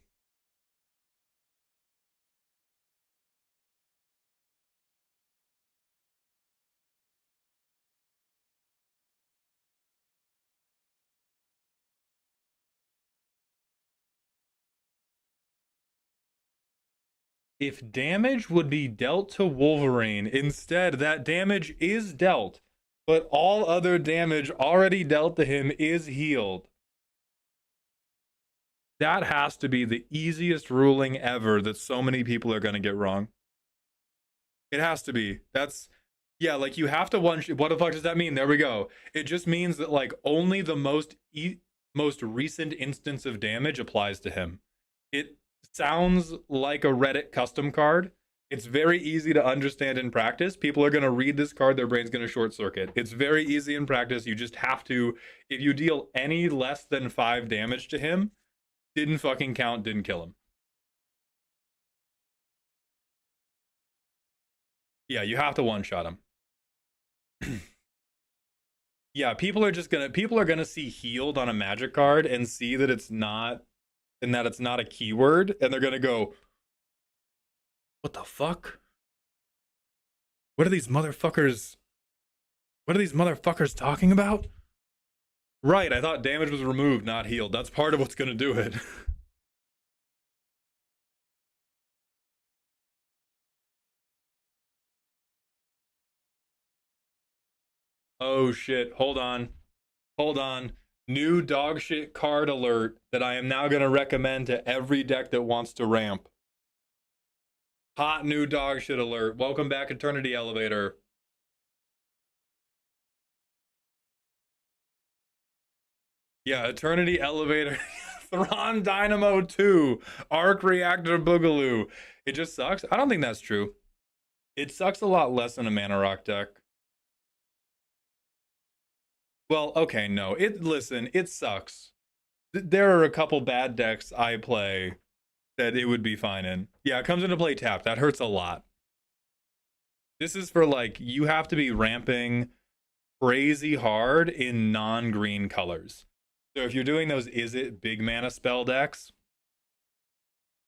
If damage would be dealt to Wolverine, instead that damage is dealt, but all other damage already dealt to him is healed. That has to be the easiest ruling ever that so many people are going to get wrong. It has to be. That's... Yeah, like you have to one... What the fuck does that mean? There we go. It just means that like only the most recent instance of damage applies to him. It sounds like a Reddit custom card. It's very easy to understand in practice. People are going to read this card, their brain's going to short circuit. It's very easy in practice. You just have to... If you deal any less than 5 damage to him, didn't fucking count, didn't kill him. Yeah, you have to one-shot him. Yeah, people are gonna see healed on a magic card and see that it's not a keyword, and they're gonna go, what the fuck? What are these motherfuckers talking about? Right, I thought damage was removed, not healed. That's part of what's gonna do it. Oh shit, hold on. New dog shit card alert that I am now gonna recommend to every deck that wants to ramp. Hot new dog shit alert. Welcome back, Eternity Elevator. Yeah, Eternity Elevator. Thrawn Dynamo 2. Arc Reactor Boogaloo. It just sucks. I don't think that's true. It sucks a lot less in a Mana Rock deck. Well, okay, no. Listen, it sucks. There are a couple bad decks I play that it would be fine in. Yeah, it comes into play tapped. That hurts a lot. This is for like, you have to be ramping crazy hard in non-green colors. So if you're doing those Izzet big mana spell decks,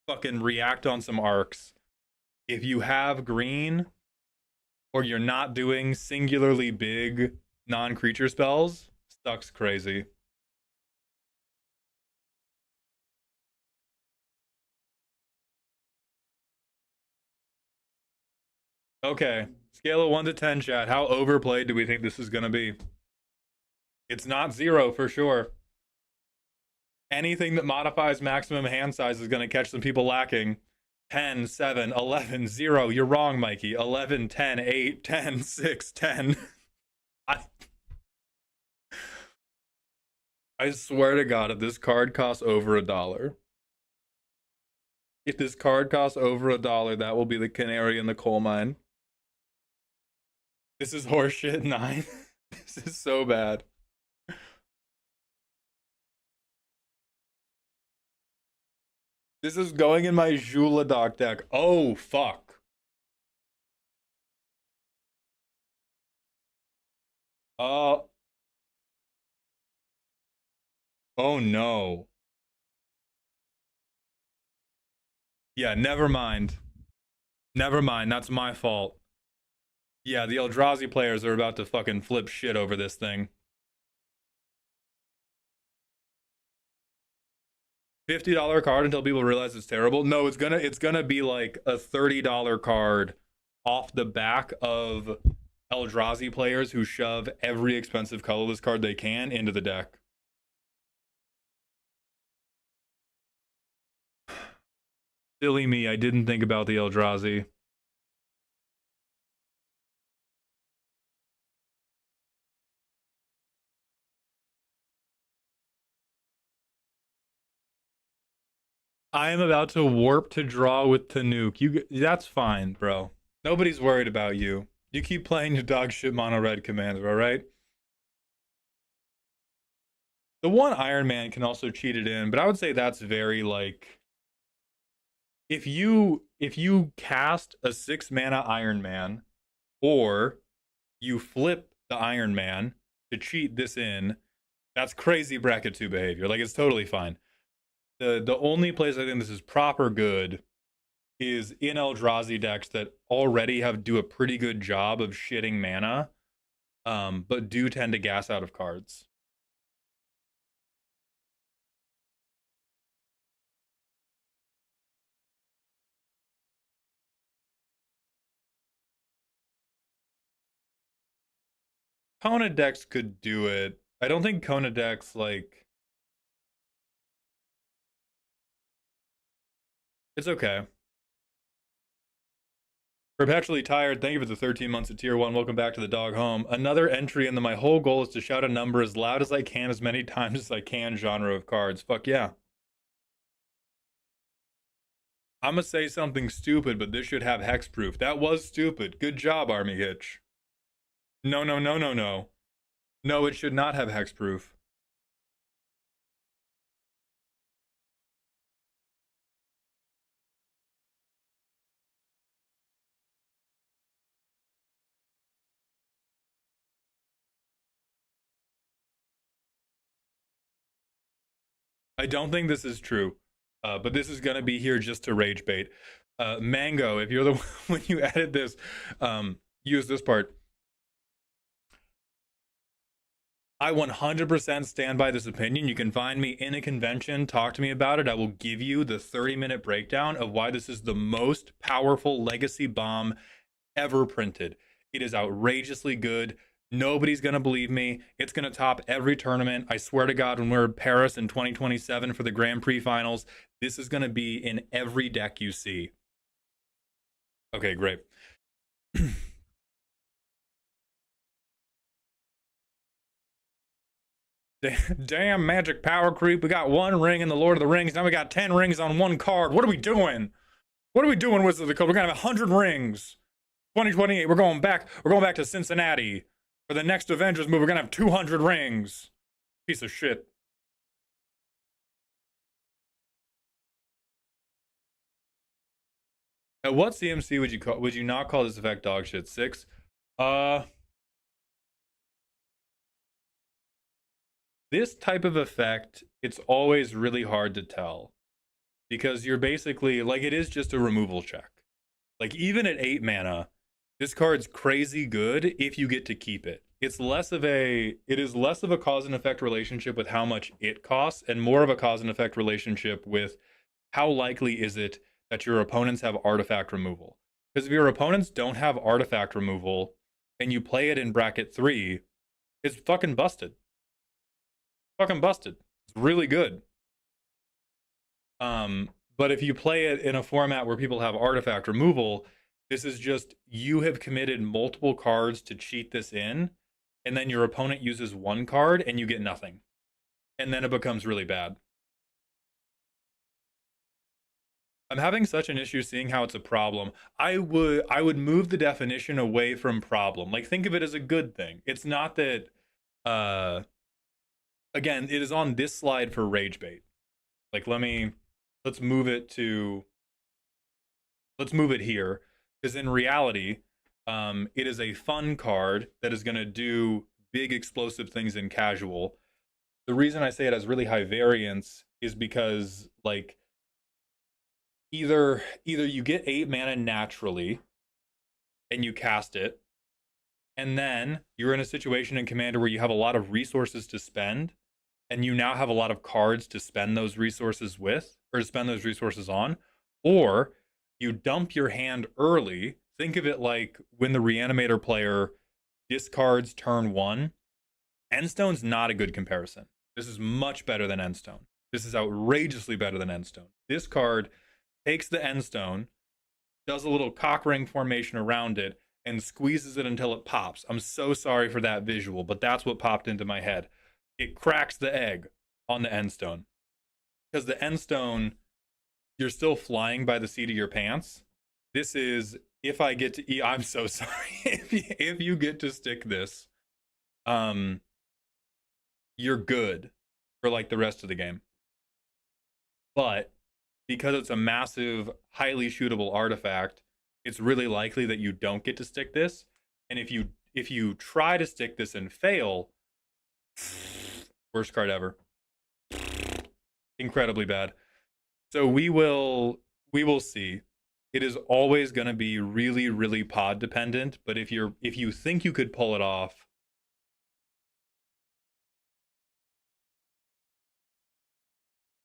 fucking react on some arcs. If you have green, or you're not doing singularly big non-creature spells, sucks crazy. Okay, scale of 1 to 10, chat. How overplayed do we think this is going to be? It's not 0 for sure. Anything that modifies maximum hand size is going to catch some people lacking. 10, 7, 11, 0. You're wrong, Mikey. 11, 10, 8, 10, 6, 10. I swear to God, if this card costs over $1, if this card costs over $1, that will be the canary in the coal mine. This is horseshit 9. This is so bad. This is going in my Jula Doc deck. Oh, fuck. Uh, oh no. Yeah, never mind. Never mind. That's my fault. Yeah, the Eldrazi players are about to fucking flip shit over this thing. $50 card until people realize it's terrible. No, it's gonna be like a $30 card off the back of Eldrazi players who shove every expensive colorless card they can into the deck. Silly me, I didn't think about the Eldrazi. I am about to warp to draw with Tanuki. That's fine, bro. Nobody's worried about you. You keep playing your dog shit mono red commander, all right? The one Iron Man can also cheat it in, but I would say that's very like if you cast a 6 mana Iron Man or you flip the Iron Man to cheat this in, that's crazy bracket 2 behavior. Like it's totally fine. The only place I think this is proper good is in Eldrazi decks that already do a pretty good job of shitting mana, but do tend to gas out of cards. Kona decks could do it. I don't think Kona decks like it's okay. Perpetually tired. Thank you for the 13 months at tier 1. Welcome back to the dog home. Another entry in the my whole goal is to shout a number as loud as I can as many times as I can genre of cards. Fuck yeah. I'm gonna say something stupid, but this should have hexproof. That was stupid. Good job, Army Hitch. No, no, no, no, no. No, it should not have hexproof. I don't think this is true, but this is gonna be here just to rage bait. Mango, if you're the one when you added this, use this part. I 100% stand by this opinion. You can find me in a convention, talk to me about it. I will give you the 30-minute breakdown of why this is the most powerful legacy bomb ever printed. It is outrageously good. Nobody's going to believe me. It's going to top every tournament. I swear to God, when we're in Paris in 2027 for the Grand Prix finals, this is going to be in every deck you see. Okay, great. Damn magic power creep. We got 1 ring in the Lord of the Rings. Now we got 10 rings on one card. What are we doing? What are we doing, Wizards of the Coast? We're gonna have 100 rings. 2028. We're going back. We're going back to Cincinnati for the next Avengers movie. We're gonna have 200 rings. Piece of shit. At what CMC would you not call this effect dog shit? 6? Uh this type of effect, it's always really hard to tell. Because you're basically like it is just a removal check. Like even at 8 mana, this card's crazy good if you get to keep it. It is less of a cause and effect relationship with how much it costs and more of a cause and effect relationship with how likely is it that your opponents have artifact removal. Because if your opponents don't have artifact removal and you play it in bracket 3, it's fucking busted. Fucking busted. It's really good. But if you play it in a format where people have artifact removal, this is just you have committed multiple cards to cheat this in, and then your opponent uses 1 card and you get nothing. And then it becomes really bad. I'm having such an issue seeing how it's a problem. I would move the definition away from problem. Like think of it as a good thing. It's not that again, it is on this slide for rage bait. Like let me let's move it to let's move it here, because in reality, it is a fun card that is going to do big explosive things in casual. The reason I say it has really high variance is because like either you get 8 mana naturally and you cast it, and then you're in a situation in Commander where you have a lot of resources to spend, and you now have a lot of cards to spend those resources with, or to spend those resources on, or you dump your hand early. Think of it like when the Reanimator player discards turn 1. Endstone's not a good comparison. This is much better than Endstone. This is outrageously better than Endstone. This card takes the Endstone, does a little cock ring formation around it, and squeezes it until it pops. I'm so sorry for that visual, but that's what popped into my head. It cracks the egg on the Endstone. Because the Endstone, you're still flying by the seat of your pants. This is, if I get to I'm so sorry. if you get to stick this, you're good for like the rest of the game. But because it's a massive, highly shootable artifact, it's really likely that you don't get to stick this. And if you try to stick this and fail, worst card ever. Incredibly bad. So we will see. It is always going to be really, really pod dependent, but if you think you could pull it off,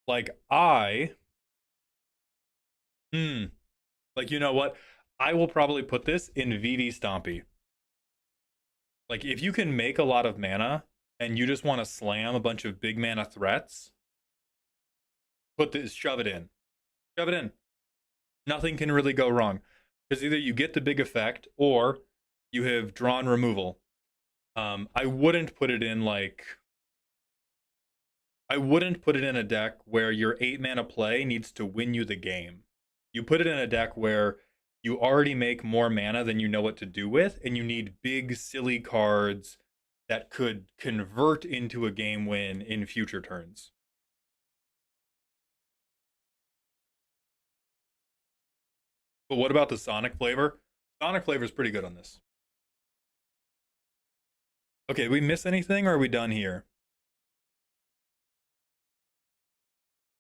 like like, you know what? I will probably put this in VD Stompy. Like, if you can make a lot of mana and you just want to slam a bunch of big mana threats, shove it in. Shove it in. Nothing can really go wrong. Because either you get the big effect or you have drawn removal. I wouldn't put it in a deck where your 8 mana play needs to win you the game. You put it in a deck where you already make more mana than you know what to do with, and you need big, silly cards that could convert into a game win in future turns. But what about the Sonic flavor? Sonic flavor is pretty good on this. Okay, did we miss anything, or are we done here?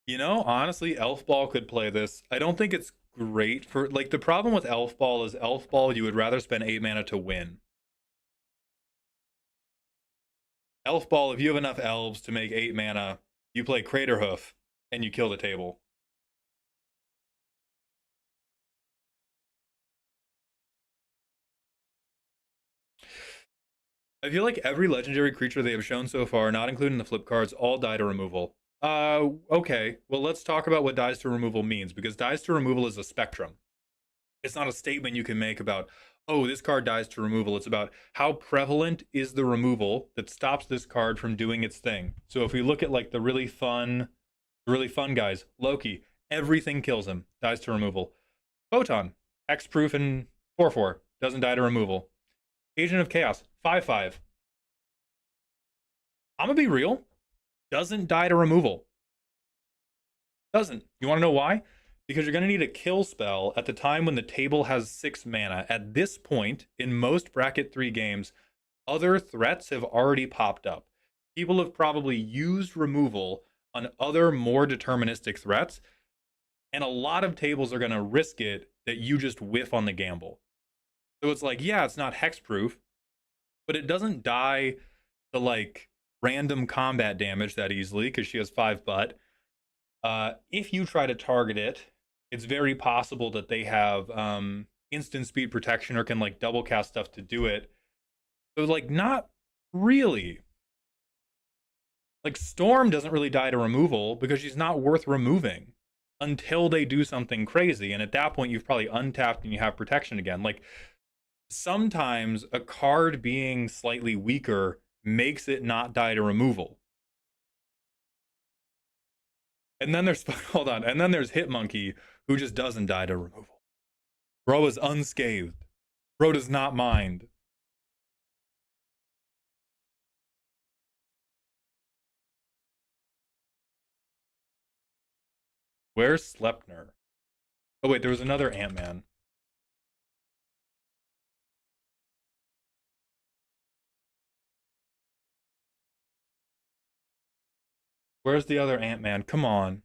You know, honestly, Elf Ball could play this. I don't think it's great for, like, the problem with Elf Ball is Elf Ball, you would rather spend 8 mana to win. Elf Ball, if you have enough elves to make 8 mana, you play Craterhoof and you kill the table. I feel like every legendary creature they have shown so far, not including the flip cards, all die to removal. Okay. Well, let's talk about what dies to removal means, because dies to removal is a spectrum. It's not a statement you can make about, oh, this card dies to removal. It's about how prevalent is the removal that stops this card from doing its thing. So if we look at like the really fun guys, Loki, everything kills him, dies to removal. Photon, Hexproof and 4/4, doesn't die to removal. Agent of Chaos, 5/5. I'm gonna be real, doesn't die to removal. Doesn't. You want to know why? Because you're going to need a kill spell at the time when the table has 6 mana. At this point, in most bracket 3 games, other threats have already popped up. People have probably used removal on other more deterministic threats, and a lot of tables are going to risk it that you just whiff on the gamble. So it's like, yeah, it's not hexproof, but it doesn't die to like random combat damage that easily because she has 5 butt. If you try to target it, it's very possible that they have instant speed protection or can like double cast stuff to do it. So like not really. Like Storm doesn't really die to removal because she's not worth removing until they do something crazy. And at that point, you've probably untapped and you have protection again. Like sometimes a card being slightly weaker makes it not die to removal. And then there's hold on, and then there's Hitmonkey, who just doesn't die to removal. Bro is unscathed. Bro does not mind. Where's Sleipnir? Oh wait, there was another Ant-Man. Where's the other Ant-Man? Come on.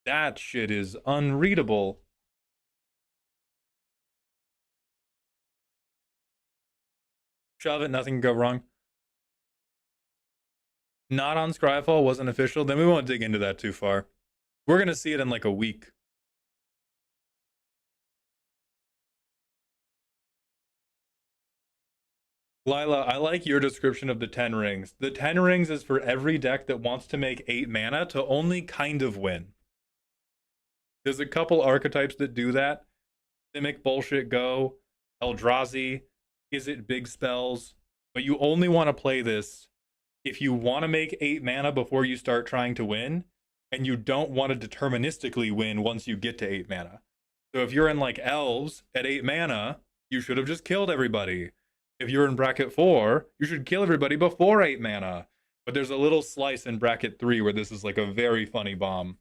That shit is unreadable. Shove it, nothing can go wrong. Not on Scryfall, wasn't official. Then we won't dig into that too far. We're gonna see it in like a week. Lila, I like your description of the 10 rings. The 10 rings is for every deck that wants to make 8 mana to only kind of win. There's a couple archetypes that do that. Simic Bullshit Go, Eldrazi, Is It Big Spells. But you only want to play this if you want to make 8 mana before you start trying to win, and you don't want to deterministically win once you get to 8 mana. So if you're in like Elves at 8 mana, you should have just killed everybody. If you're in bracket 4, you should kill everybody before 8 mana. But there's a little slice in bracket 3 where this is like a very funny bomb.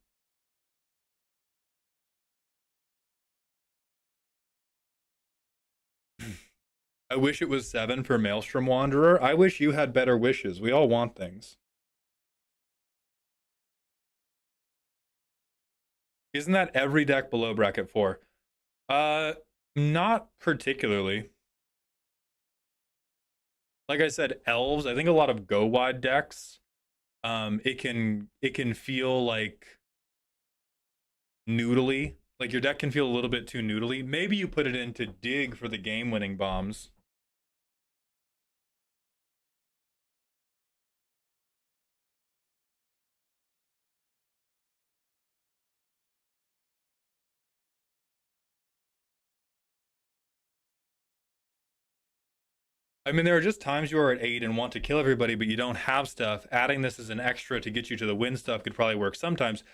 I wish it was 7 for Maelstrom Wanderer. I wish you had better wishes. We all want things. Isn't that every deck below bracket 4? Not particularly. Like I said, Elves, I think a lot of go wide decks, it can feel like noodly. Like your deck can feel a little bit too noodly. Maybe you put it into Dig for the game-winning bombs. I mean, there are just times you are at 8 and want to kill everybody, but you don't have stuff. Adding this as an extra to get you to the win stuff could probably work sometimes.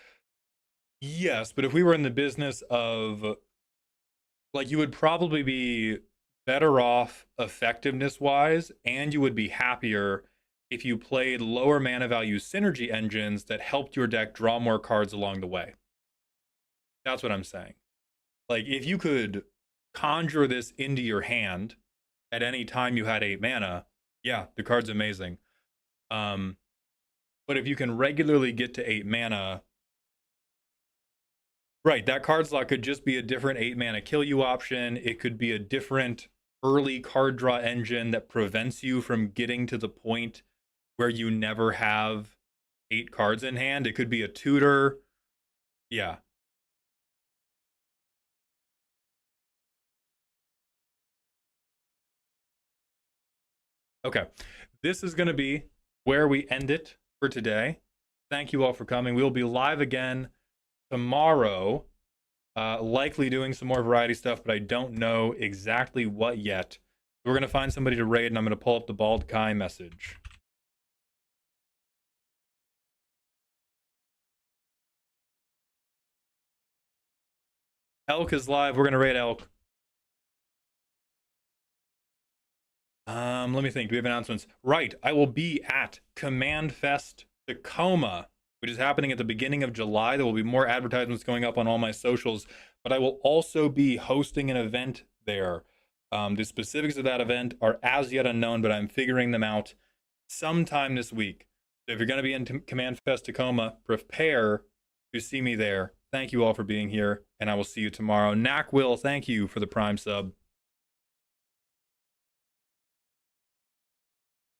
Yes, but if we were in the business of, like, you would probably be better off effectiveness-wise, and you would be happier if you played lower mana value synergy engines that helped your deck draw more cards along the way. That's what I'm saying. Like, if you could conjure this into your hand at any time you had 8 mana, yeah, the card's amazing. But if you can regularly get to 8 mana, right, that card slot could just be a different 8 mana kill you option. It could be a different early card draw engine that prevents you from getting to the point where you never have 8 cards in hand. It could be a tutor. Yeah. Okay. This is going to be where we end it for today. Thank you all for coming. We'll be live again tomorrow, likely doing some more variety stuff, but I don't know exactly what yet. We're going to find somebody to raid, and I'm going to pull up the Bald Kai message. Elk is live. We're going to raid Elk. Let me think. Do we have announcements? Right. I will be at Command Fest Tacoma, which is happening at the beginning of July. There will be more advertisements going up on all my socials, but I will also be hosting an event there. The specifics of that event are as yet unknown, but I'm figuring them out sometime this week. So if you're going to be in Command Fest Tacoma, prepare to see me there. Thank you all for being here, and I will see you tomorrow. Knack Will, thank you for the Prime sub.